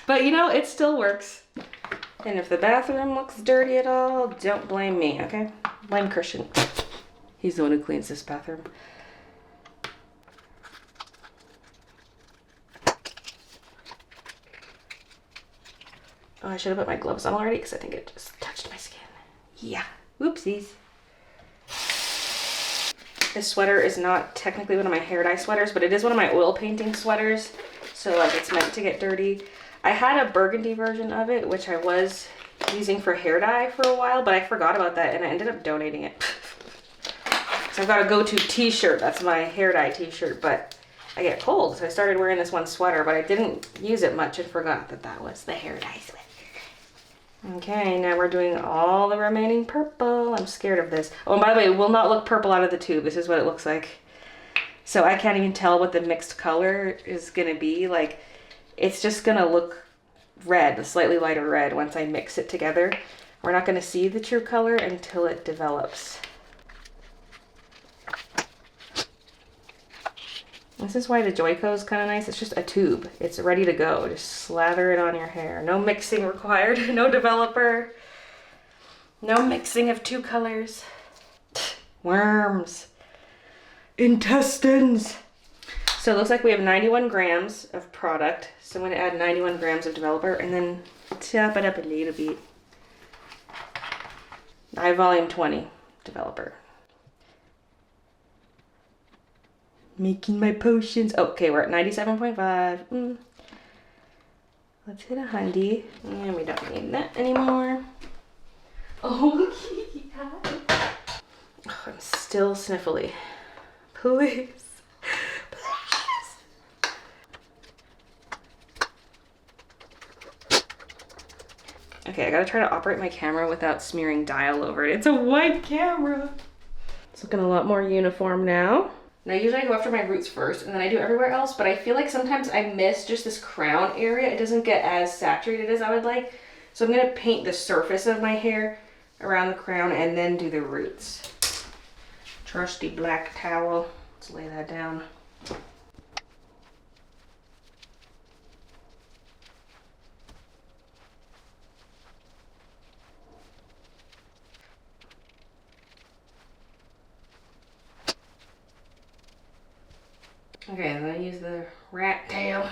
But you know, it still works. And if the bathroom looks dirty at all, don't blame me, okay? Blame Christian. He's the one who cleans this bathroom. Oh, I should have put my gloves on already because I think it just touched my skin. Yeah, whoopsies. This sweater is not technically one of my hair dye sweaters, but it is one of my oil painting sweaters. So like it's meant to get dirty. I had a burgundy version of it, which I was using for hair dye for a while, but I forgot about that and I ended up donating it. So I've got a go-to t-shirt. That's my hair dye t-shirt, but I get cold. So I started wearing this one sweater, but I didn't use it much and forgot that that was the hair dye sweater. Okay, now we're doing all the remaining purple. I'm scared of this. Oh, and by the way, it will not look purple out of the tube. This is what it looks like. So I can't even tell what the mixed color is gonna be. Like, it's just gonna look red, a slightly lighter red once I mix it together. We're not gonna see the true color until it develops. This is why the Joico is kind of nice. It's just a tube. It's ready to go. Just slather it on your hair. No mixing required. No developer. No mixing of two colors. Worms. Intestines. So it looks like we have 91 grams of product. So I'm going to add 91 grams of developer and then top it up a little bit. I have volume 20 developer. Making my potions. Okay, we're at 97.5. Let's hit 100. And we don't need that anymore. Oh, yeah. Oh, I'm still sniffly. Please. Please. Okay, I gotta try to operate my camera without smearing dye all over it. It's a white camera. It's looking a lot more uniform now. Now usually I go after my roots first and then I do everywhere else, but I feel like sometimes I miss just this crown area. It doesn't get as saturated as I would like. So I'm gonna paint the surface of my hair around the crown and then do the roots. Trusty black towel. Let's lay that down. Okay, then I use the rat tail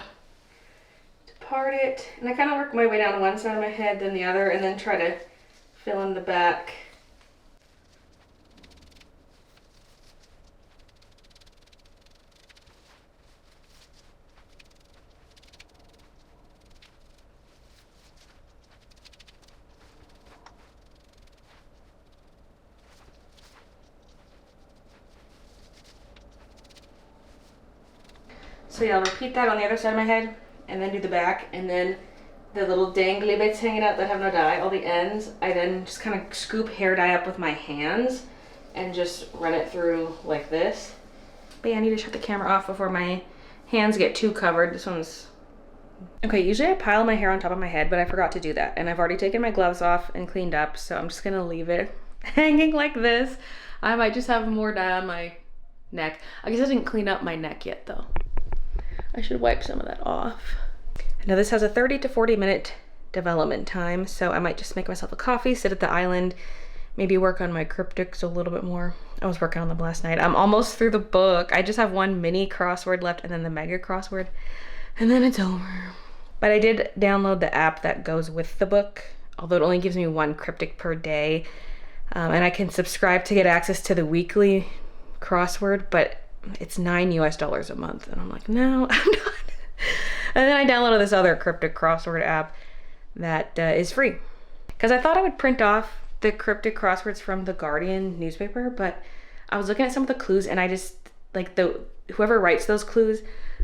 to part it. And I kind of work my way down one side of my head, then the other, and then try to fill in the back. So yeah, I'll repeat that on the other side of my head and then do the back, and then the little dangly bits hanging out that have no dye, all the ends, I then just kind of scoop hair dye up with my hands and just run it through like this. But yeah, I need to shut the camera off before my hands get too covered. This one's... Okay, usually I pile my hair on top of my head, but I forgot to do that. And I've already taken my gloves off and cleaned up, so I'm just gonna leave it hanging like this. I might just have more dye on my neck. I guess I didn't clean up my neck yet though. I should wipe some of that off. Now this has a 30 to 40 minute development time, so I might just make myself a coffee, sit at the island, maybe work on my cryptics a little bit more. I was working on them last night. I'm almost through the book. I just have one mini crossword left and then the mega crossword, and then it's over. But I did download the app that goes with the book, although it only gives me one cryptic per day. And I can subscribe to get access to the weekly crossword, but it's $9 US a month. And I'm like, no, I'm not. And then I downloaded this other cryptic crossword app that is free. Because I thought I would print off the cryptic crosswords from the Guardian newspaper, but I was looking at some of the clues and I just, like, whoever writes those clues,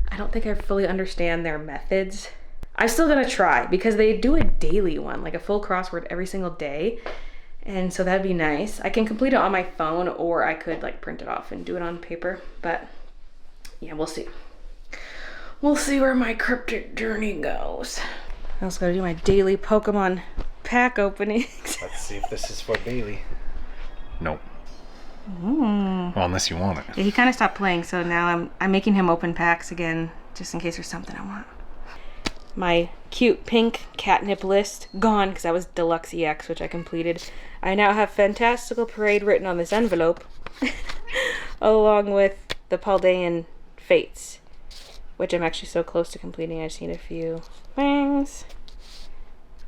I don't think I fully understand their methods. I'm still gonna try because they do a daily one, like a full crossword every single day. And so that'd be nice. I can complete it on my phone, or I could like print it off and do it on paper, but yeah, we'll see. We'll see where my cryptic journey goes. I also gotta do my daily Pokemon pack openings. Let's see if this is for Bailey. Nope. Well, unless you want it. Yeah, he kind of stopped playing, so now I'm making him open packs again, just in case there's something I want. My cute pink catnip list gone, because that was Deluxe EX, which I completed. I now have Fantastical Parade written on this envelope, along with the Paldean Fates, which I'm actually so close to completing. I just need a few things.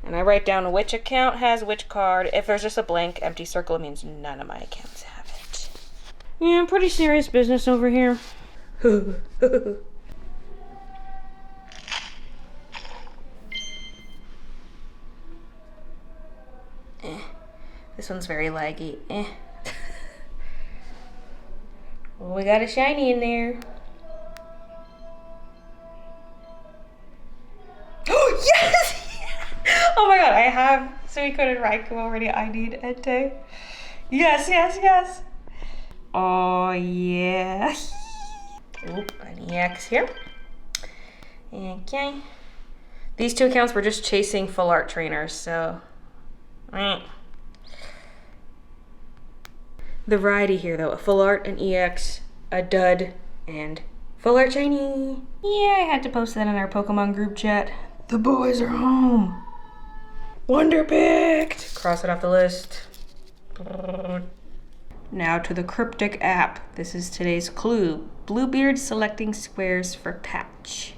And I write down which account has which card. If there's just a blank empty circle, it means none of my accounts have it. Yeah, pretty serious business over here. This one's very laggy. Well, we got a shiny in there. Oh, yes! Oh my god, I have Suicune and Raikou already. I need Entei. Yes, yes, yes. Oh, yeah. Oop, an EX here. Okay. These two accounts were just chasing full art trainers, so... The variety here, though. A full art, an EX, a dud, and full art shiny. Yeah, I had to post that in our Pokemon group chat. The boys are home. Wonder picked. Cross it off the list. Now to the cryptic app. This is today's clue. Bluebeard selecting squares for patch.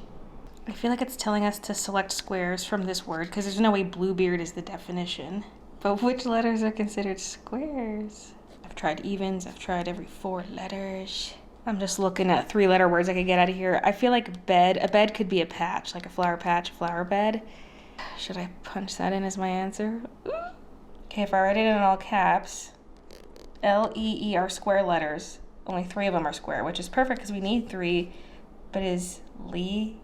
I feel like it's telling us to select squares from this word because there's no way Bluebeard is the definition. But which letters are considered squares? I've tried evens, I've tried every 4 letters. I'm just looking at 3-letter words I could get out of here. I feel like bed, a bed could be a patch, like a flower patch, flower bed. Should I punch that in as my answer? Okay, if I write it in all caps, L-E-E are square letters. Only 3 of them are square, which is perfect because we need 3. But is Lee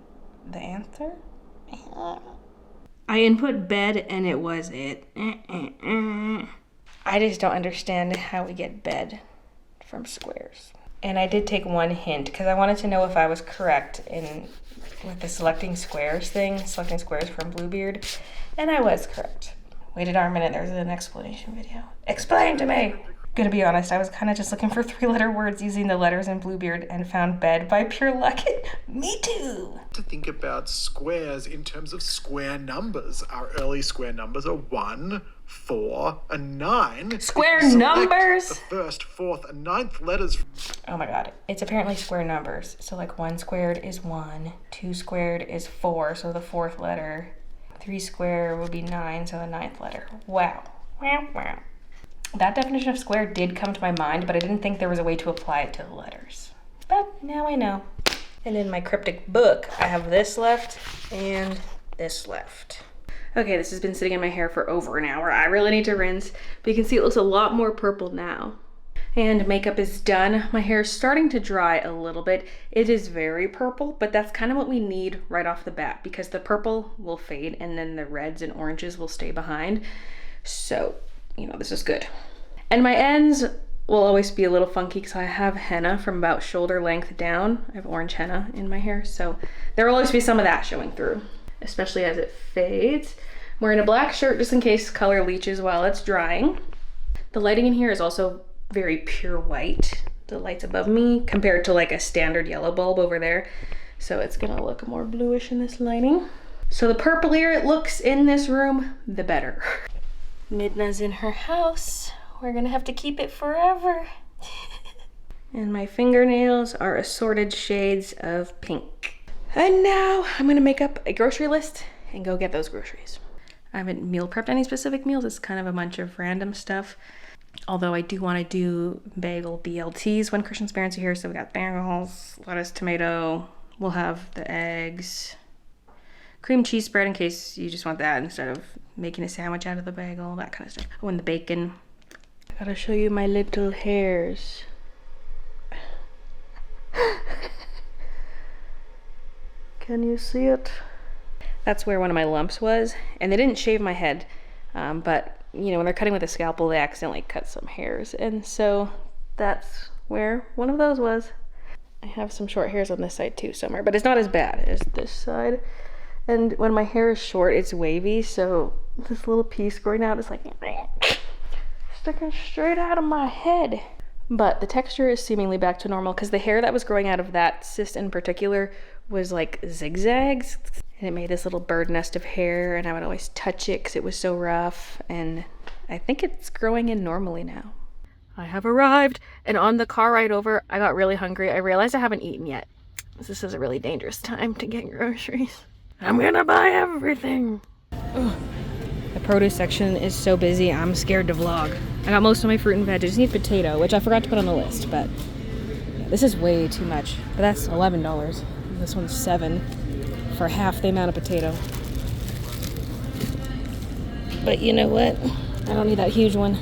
the answer? I input bed and it was it. I just don't understand how we get bed from squares. And I did take one hint because I wanted to know if I was correct with the selecting squares thing, selecting squares from Bluebeard, and I was correct. Waited a minute, there's an explanation video. Explain to me! Gonna be honest, I was kind of just looking for 3-letter words using the letters in Bluebeard and found bed by pure luck. Me too! To think about squares in terms of square numbers. Our early square numbers are 1, 4, and 9. Square Select numbers? The first, fourth, and 9th letters. Oh my god, it's apparently square numbers. So like 1 squared is 1, 2 squared is 4, so the 4th letter. 3 squared would be 9, so the 9th letter. Wow. Wow, wow. That definition of square did come to my mind, but I didn't think there was a way to apply it to the letters. But now I know. And in my cryptic book, I have this left and this left. Okay, this has been sitting in my hair for over an hour. I really need to rinse, but you can see it looks a lot more purple now. And makeup is done. My hair is starting to dry a little bit. It is very purple, but that's kind of what we need right off the bat because the purple will fade and then the reds and oranges will stay behind. So, you know, this is good. And my ends will always be a little funky because I have henna from about shoulder length down. I have orange henna in my hair, so there will always be some of that showing through, especially as it fades. I'm wearing a black shirt just in case color leaches while it's drying. The lighting in here is also very pure white, the lights above me, compared to like a standard yellow bulb over there. So it's gonna look more bluish in this lighting. So the purplier it looks in this room, the better. Midna's in her house. We're gonna have to keep it forever. And my fingernails are assorted shades of pink. And now I'm gonna make up a grocery list and go get those groceries. I haven't meal prepped any specific meals. It's kind of a bunch of random stuff. Although I do want to do bagel BLTs when Christian's parents are here. So we got bagels, lettuce, tomato. We'll have the eggs, cream cheese spread in case you just want that instead of making a sandwich out of the bagel, that kind of stuff. Oh, and the bacon. I gotta show you my little hairs. Can you see it? That's where one of my lumps was, and they didn't shave my head, but you know, when they're cutting with a scalpel, they accidentally cut some hairs. And so that's where one of those was. I have some short hairs on this side too somewhere, but it's not as bad as this side. And when my hair is short, it's wavy, so this little piece growing out is like sticking straight out of my head. But the texture is seemingly back to normal because the hair that was growing out of that cyst in particular was like zigzags. And it made this little bird nest of hair, and I would always touch it because it was so rough. And I think it's growing in normally now. I have arrived, and on the car ride over, I got really hungry. I realized I haven't eaten yet. This is a really dangerous time to get groceries. I'm gonna buy everything. Ugh. The produce section is so busy, I'm scared to vlog. I got most of my fruit and veg. I just need potato, which I forgot to put on the list, but yeah, this is way too much. But that's $11. This one's $7 for half the amount of potato. But you know what? I don't need that huge one.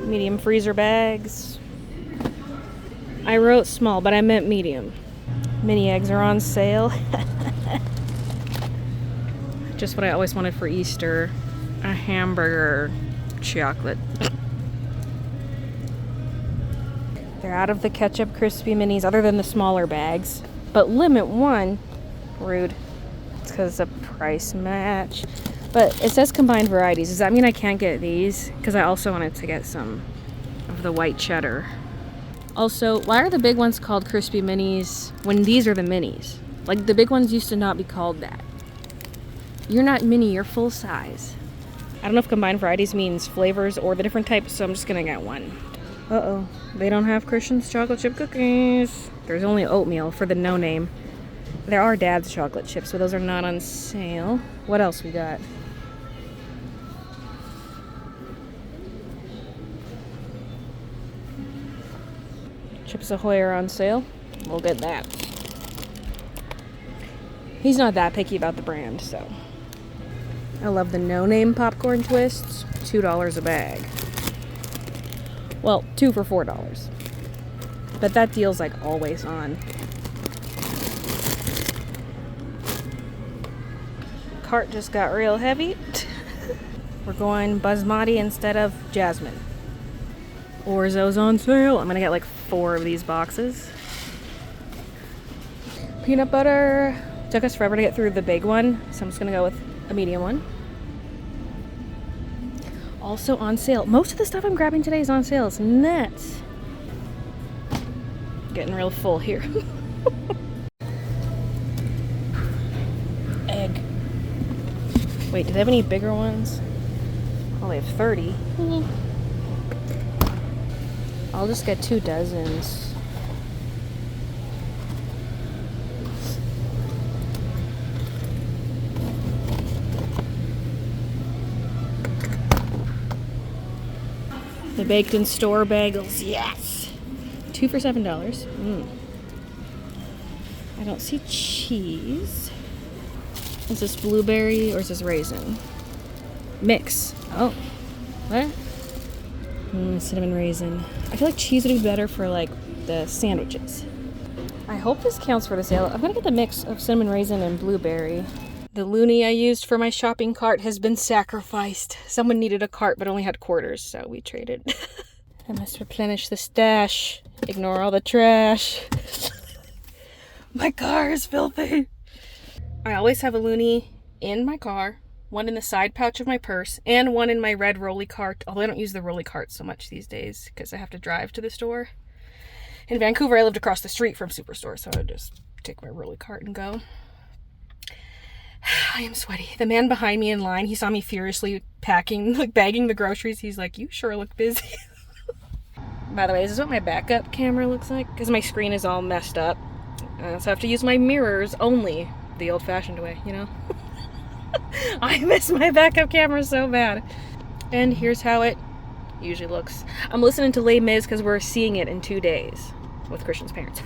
Medium freezer bags. I wrote small, but I meant medium. Mini eggs are on sale. Just what I always wanted for Easter. A hamburger chocolate. They're out of the ketchup crispy minis other than the smaller bags. But limit one. Rude. It's because it's a price match. But it says combined varieties. Does that mean I can't get these? Because I also wanted to get some of the white cheddar. Also, why are the big ones called crispy minis when these are the minis? Like, the big ones used to not be called that. You're not mini, you're full size. I don't know if combined varieties means flavors or the different types, so I'm just gonna get one. Uh-oh, they don't have Christian's chocolate chip cookies. There's only oatmeal for the no name. There are Dad's chocolate chips, but those are not on sale. What else we got? Chips Ahoy are on sale. We'll get that. He's not that picky about the brand, so. I love the no-name popcorn twists. $2 a bag. Well, 2 for $4. But that deal's like always on. Cart just got real heavy. We're going basmati instead of jasmine. Orzo's on sale. I'm gonna get like 4 of these boxes. Peanut butter. Took us forever to get through the big one, so I'm just gonna go with a medium one. Also on sale. Most of the stuff I'm grabbing today is on sale. It's nuts. Getting real full here. Egg. Wait, do they have any bigger ones? Oh, they have 30. I'll just get 2 dozens. The baked in store bagels, yes! 2 for $7. I don't see cheese. Is this blueberry or is this raisin? Mix. Oh, what? Cinnamon raisin. I feel like cheese would be better for like the sandwiches. I hope this counts for the sale. I'm gonna get the mix of cinnamon raisin and blueberry. The loonie I used for my shopping cart has been sacrificed. Someone needed a cart but only had quarters, so we traded. I must replenish the stash. Ignore all the trash. My car is filthy. I always have a loonie in my car, one in the side pouch of my purse, and one in my red rolly cart, although I don't use the rolly cart so much these days because I have to drive to the store. In Vancouver, I lived across the street from Superstore, so I would just take my rolly cart and go. I am sweaty. The man behind me in line, he saw me furiously packing, like bagging the groceries. He's like, you sure look busy. By the way, this is what my backup camera looks like because my screen is all messed up. So I have to use my mirrors only the old-fashioned way, you know? I miss my backup camera so bad. And here's how it usually looks. I'm listening to Les Mis because we're seeing it in 2 days with Christian's parents.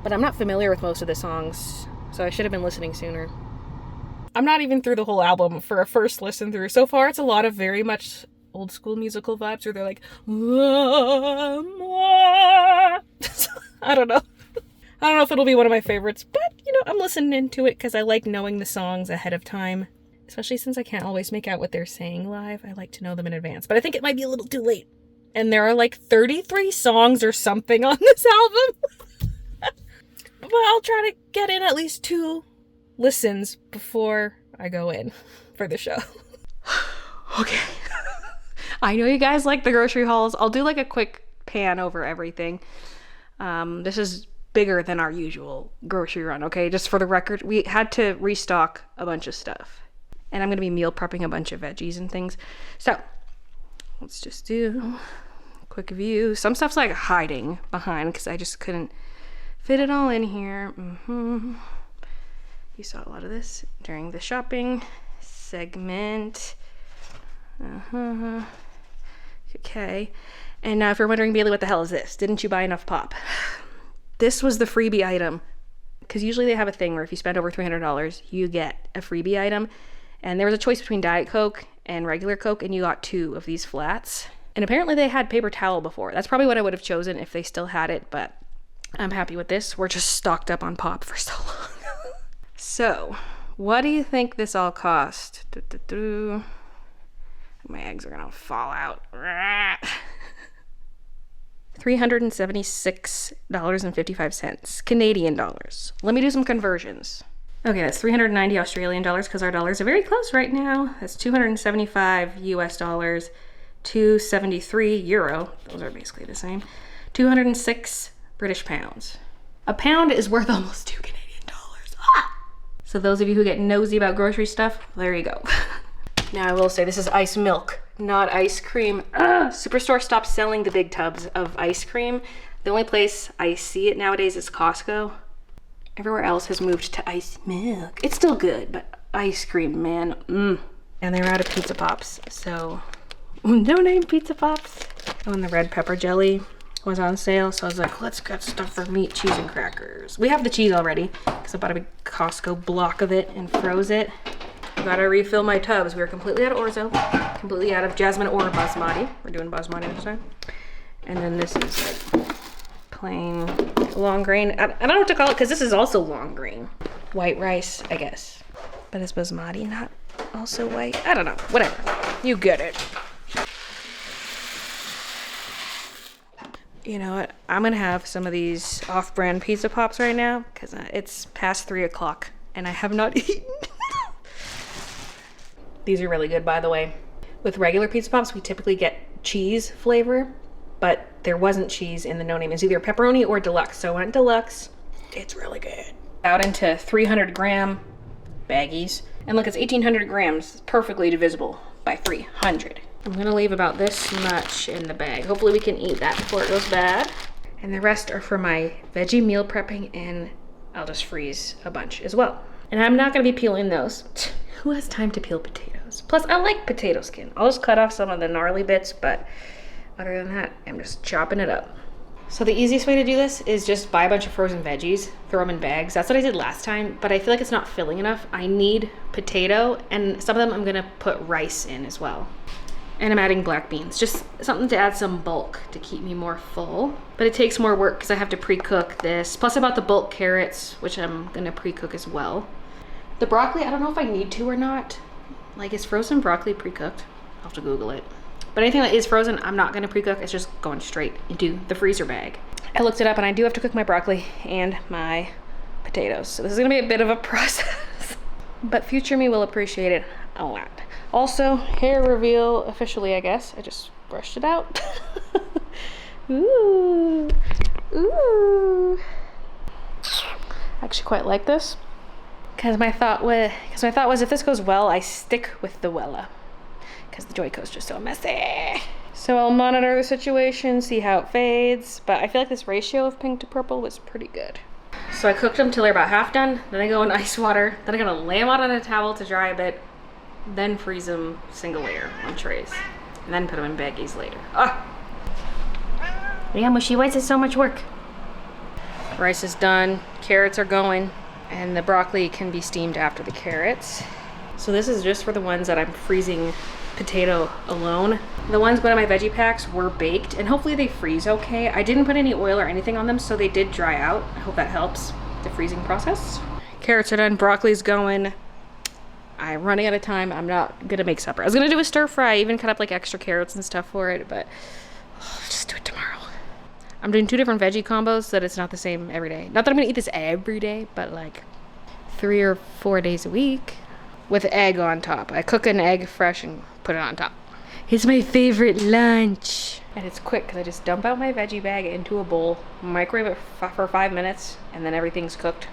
But I'm not familiar with most of the songs, so I should have been listening sooner. I'm not even through the whole album for a first listen through. So far, it's a lot of very much old school musical vibes where they're like, I don't know. I don't know if it'll be one of my favorites, but, you know, I'm listening to it because I like knowing the songs ahead of time. Especially since I can't always make out what they're saying live. I like to know them in advance. But I think it might be a little too late. And there are like 33 songs or something on this album. But I'll try to get in at least 2 listens before I go in for the show. Okay. I know you guys like the grocery hauls. I'll do like a quick pan over everything. This is bigger than our usual grocery run, okay? Just for the record, we had to restock a bunch of stuff. And I'm going to be meal prepping a bunch of veggies and things. So, let's just do a quick view. Some stuff's like hiding behind because I just couldn't fit it all in here. You saw a lot of this during the shopping segment. Okay. And now if you're wondering, Bailey, what the hell is this? Didn't you buy enough pop? This was the freebie item. Because usually they have a thing where if you spend over $300, you get a freebie item. And there was a choice between Diet Coke and regular Coke, and you got 2 of these flats. And apparently they had paper towel before. That's probably what I would have chosen if they still had it, but I'm happy with this. We're just stocked up on pop for so long. So, what do you think this all cost? My eggs are gonna fall out. $376.55 Canadian dollars. Let me do some conversions. Okay, that's 390 Australian dollars because our dollars are very close right now. That's 275 US dollars, 273 euro. Those are basically the same. 206 British pounds. A pound is worth almost 2 Canadian dollars. So those of you who get nosy about grocery stuff, there you go. Now I will say this is ice milk, not ice cream. Superstore stopped selling the big tubs of ice cream. The only place I see it nowadays is Costco. Everywhere else has moved to ice milk. It's still good, but ice cream, man. And they were out of Pizza Pops, so no name Pizza Pops. Oh, and the red pepper jelly was on sale, so I was like, let's get stuff for meat, cheese, and crackers. We have the cheese already, because I bought a big Costco block of it and froze it. I gotta refill my tubs. We were completely out of orzo, completely out of jasmine or basmati. We're doing basmati this time. And then this is like plain long grain. I don't know what to call it because this is also long grain. White rice, I guess. But is basmati not also white? I don't know. Whatever. You get it. You know what? I'm gonna have some of these off-brand Pizza Pops right now because it's past 3 o'clock and I have not eaten. These are really good, by the way. With regular Pizza Pops, we typically get cheese flavor, but there wasn't cheese in the no name. It's either pepperoni or deluxe. So I went deluxe. It's really good. Out into 300 gram baggies. And look, it's 1,800 grams. It's perfectly divisible by 300. I'm gonna leave about this much in the bag. Hopefully we can eat that before it goes bad. And the rest are for my veggie meal prepping, and I'll just freeze a bunch as well. And I'm not gonna be peeling those. Who has time to peel potatoes? Plus, I like potato skin. I'll just cut off some of the gnarly bits, but other than that, I'm just chopping it up. So the easiest way to do this is just buy a bunch of frozen veggies, throw them in bags. That's what I did last time, but I feel like it's not filling enough. I need potato, and some of them I'm gonna put rice in as well. And I'm adding black beans, just something to add some bulk to keep me more full. But it takes more work because I have to pre-cook this. Plus I bought the bulk carrots, which I'm gonna pre-cook as well. The broccoli, I don't know if I need to or not. Like, is frozen broccoli pre-cooked? I'll have to Google it. But anything that is frozen, I'm not gonna pre-cook. It's just going straight into the freezer bag. I looked it up and I do have to cook my broccoli and my potatoes. So this is gonna be a bit of a process. But future me will appreciate it a lot. Also, hair reveal officially, I guess. I just brushed it out. Ooh, ooh. I actually quite like this. Because my thought was if this goes well, I stick with the Wella. Because the Joico's just so messy. So I'll monitor the situation, see how it fades. But I feel like this ratio of pink to purple was pretty good. So I cooked them till they're about half done. Then I go in ice water. Then I'm gonna lay them out on a towel to dry a bit. Then freeze them single layer on trays. And then put them in baggies later. Yeah, mushy whites is so much work. Rice is done. Carrots are going. And the broccoli can be steamed after the carrots. So this is just for the ones that I'm freezing potato alone. The ones going in my veggie packs were baked and hopefully they freeze okay. I didn't put any oil or anything on them, so they did dry out. I hope that helps the freezing process. Carrots are done, broccoli's going. I'm running out of time. I'm not gonna make supper. I was gonna do a stir fry, even cut up like extra carrots and stuff for it, but I'll just do it tomorrow. I'm doing 2 different veggie combos so that it's not the same every day. Not that I'm gonna eat this every day, but like 3 or 4 days a week with egg on top. I cook an egg fresh and put it on top. It's my favorite lunch. And it's quick because I just dump out my veggie bag into a bowl, microwave it for 5 minutes, and then everything's cooked.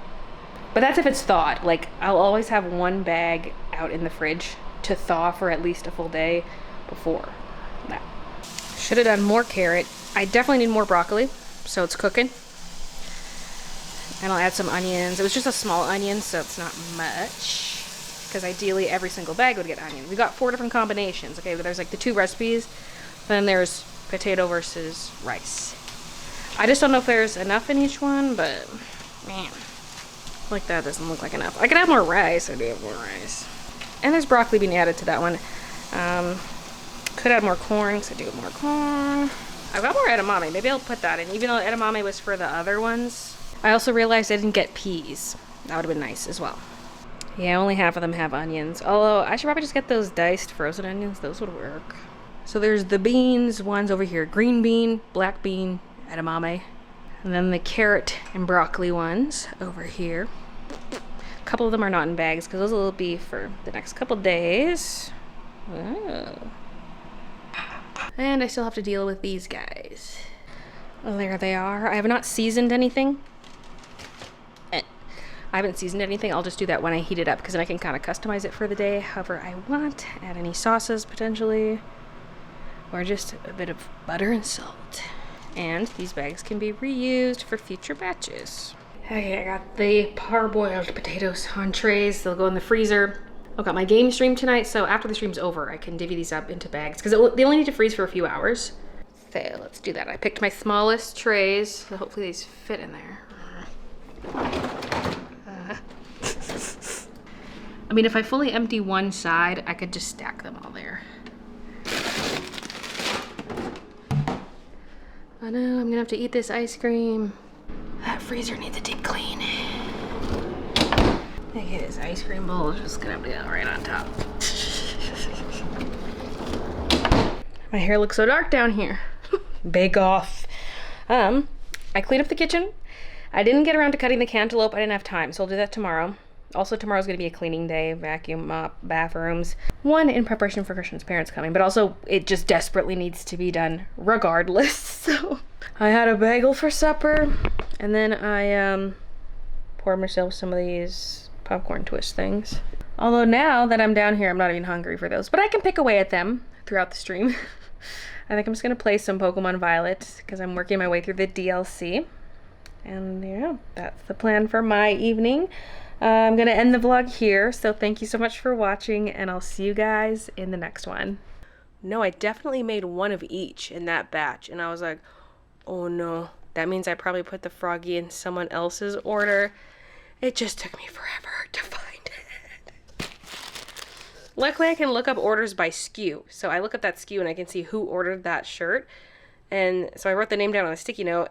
But that's if it's thawed. Like, I'll always have 1 bag out in the fridge to thaw for at least a full day before that. Should have done more carrot. I definitely need more broccoli, so it's cooking. And I'll add some onions. It was just a small onion, so it's not much. Because ideally, every single bag would get onion. We got 4 different combinations. Okay, but there's like the 2 recipes. Then there's potato versus rice. I just don't know if there's enough in each one, but man. Like that doesn't look like enough. I could add more rice. I do have more rice. And there's broccoli being added to that one. Could add more corn, because I do have more corn. I've got more edamame. Maybe I'll put that in, even though edamame was for the other ones. I also realized I didn't get peas. That would have been nice as well. Yeah, only half of them have onions. Although, I should probably just get those diced frozen onions. Those would work. So there's the beans. One's over here. Green bean, black bean, edamame. And then the carrot and broccoli ones over here. A couple of them are not in bags because those will be for the next couple days. Oh. And I still have to deal with these guys. Well, there they are. I have not seasoned anything. I haven't seasoned anything. I'll just do that when I heat it up because then I can kind of customize it for the day however I want. Add any sauces potentially. Or just a bit of butter and salt. And these bags can be reused for future batches. Okay, I got the parboiled potatoes on trays. They'll go in the freezer. I've got my game stream tonight, so after the stream's over, I can divvy these up into bags because they only need to freeze for a few hours. So let's do that. I picked my smallest trays, so hopefully these fit in there. I mean, if I fully empty one side, I could just stack them all there. Oh no, I'm gonna have to eat this ice cream. That freezer needs a deep clean. Okay, this ice cream bowl is just gonna be right on top. My hair looks so dark down here. Bake off. I cleaned up the kitchen. I didn't get around to cutting the cantaloupe. I didn't have time, so I'll do that tomorrow. Also, tomorrow's gonna be a cleaning day, vacuum, mop, bathrooms. One, in preparation for Christian's parents coming, but also it just desperately needs to be done regardless. So I had a bagel for supper, and then I poured myself some of these popcorn twist things. Although now that I'm down here, I'm not even hungry for those, but I can pick away at them throughout the stream. I think I'm just gonna play some Pokemon Violet because I'm working my way through the DLC. And yeah, that's the plan for my evening. I'm gonna end the vlog here, so thank you so much for watching, and I'll see you guys in the next one. No, I definitely made one of each in that batch, and I was like, oh no, that means I probably put the Froggy in someone else's order. It just took me forever to find it. Luckily, I can look up orders by SKU, so I look up that SKU and I can see who ordered that shirt, and so I wrote the name down on a sticky note, and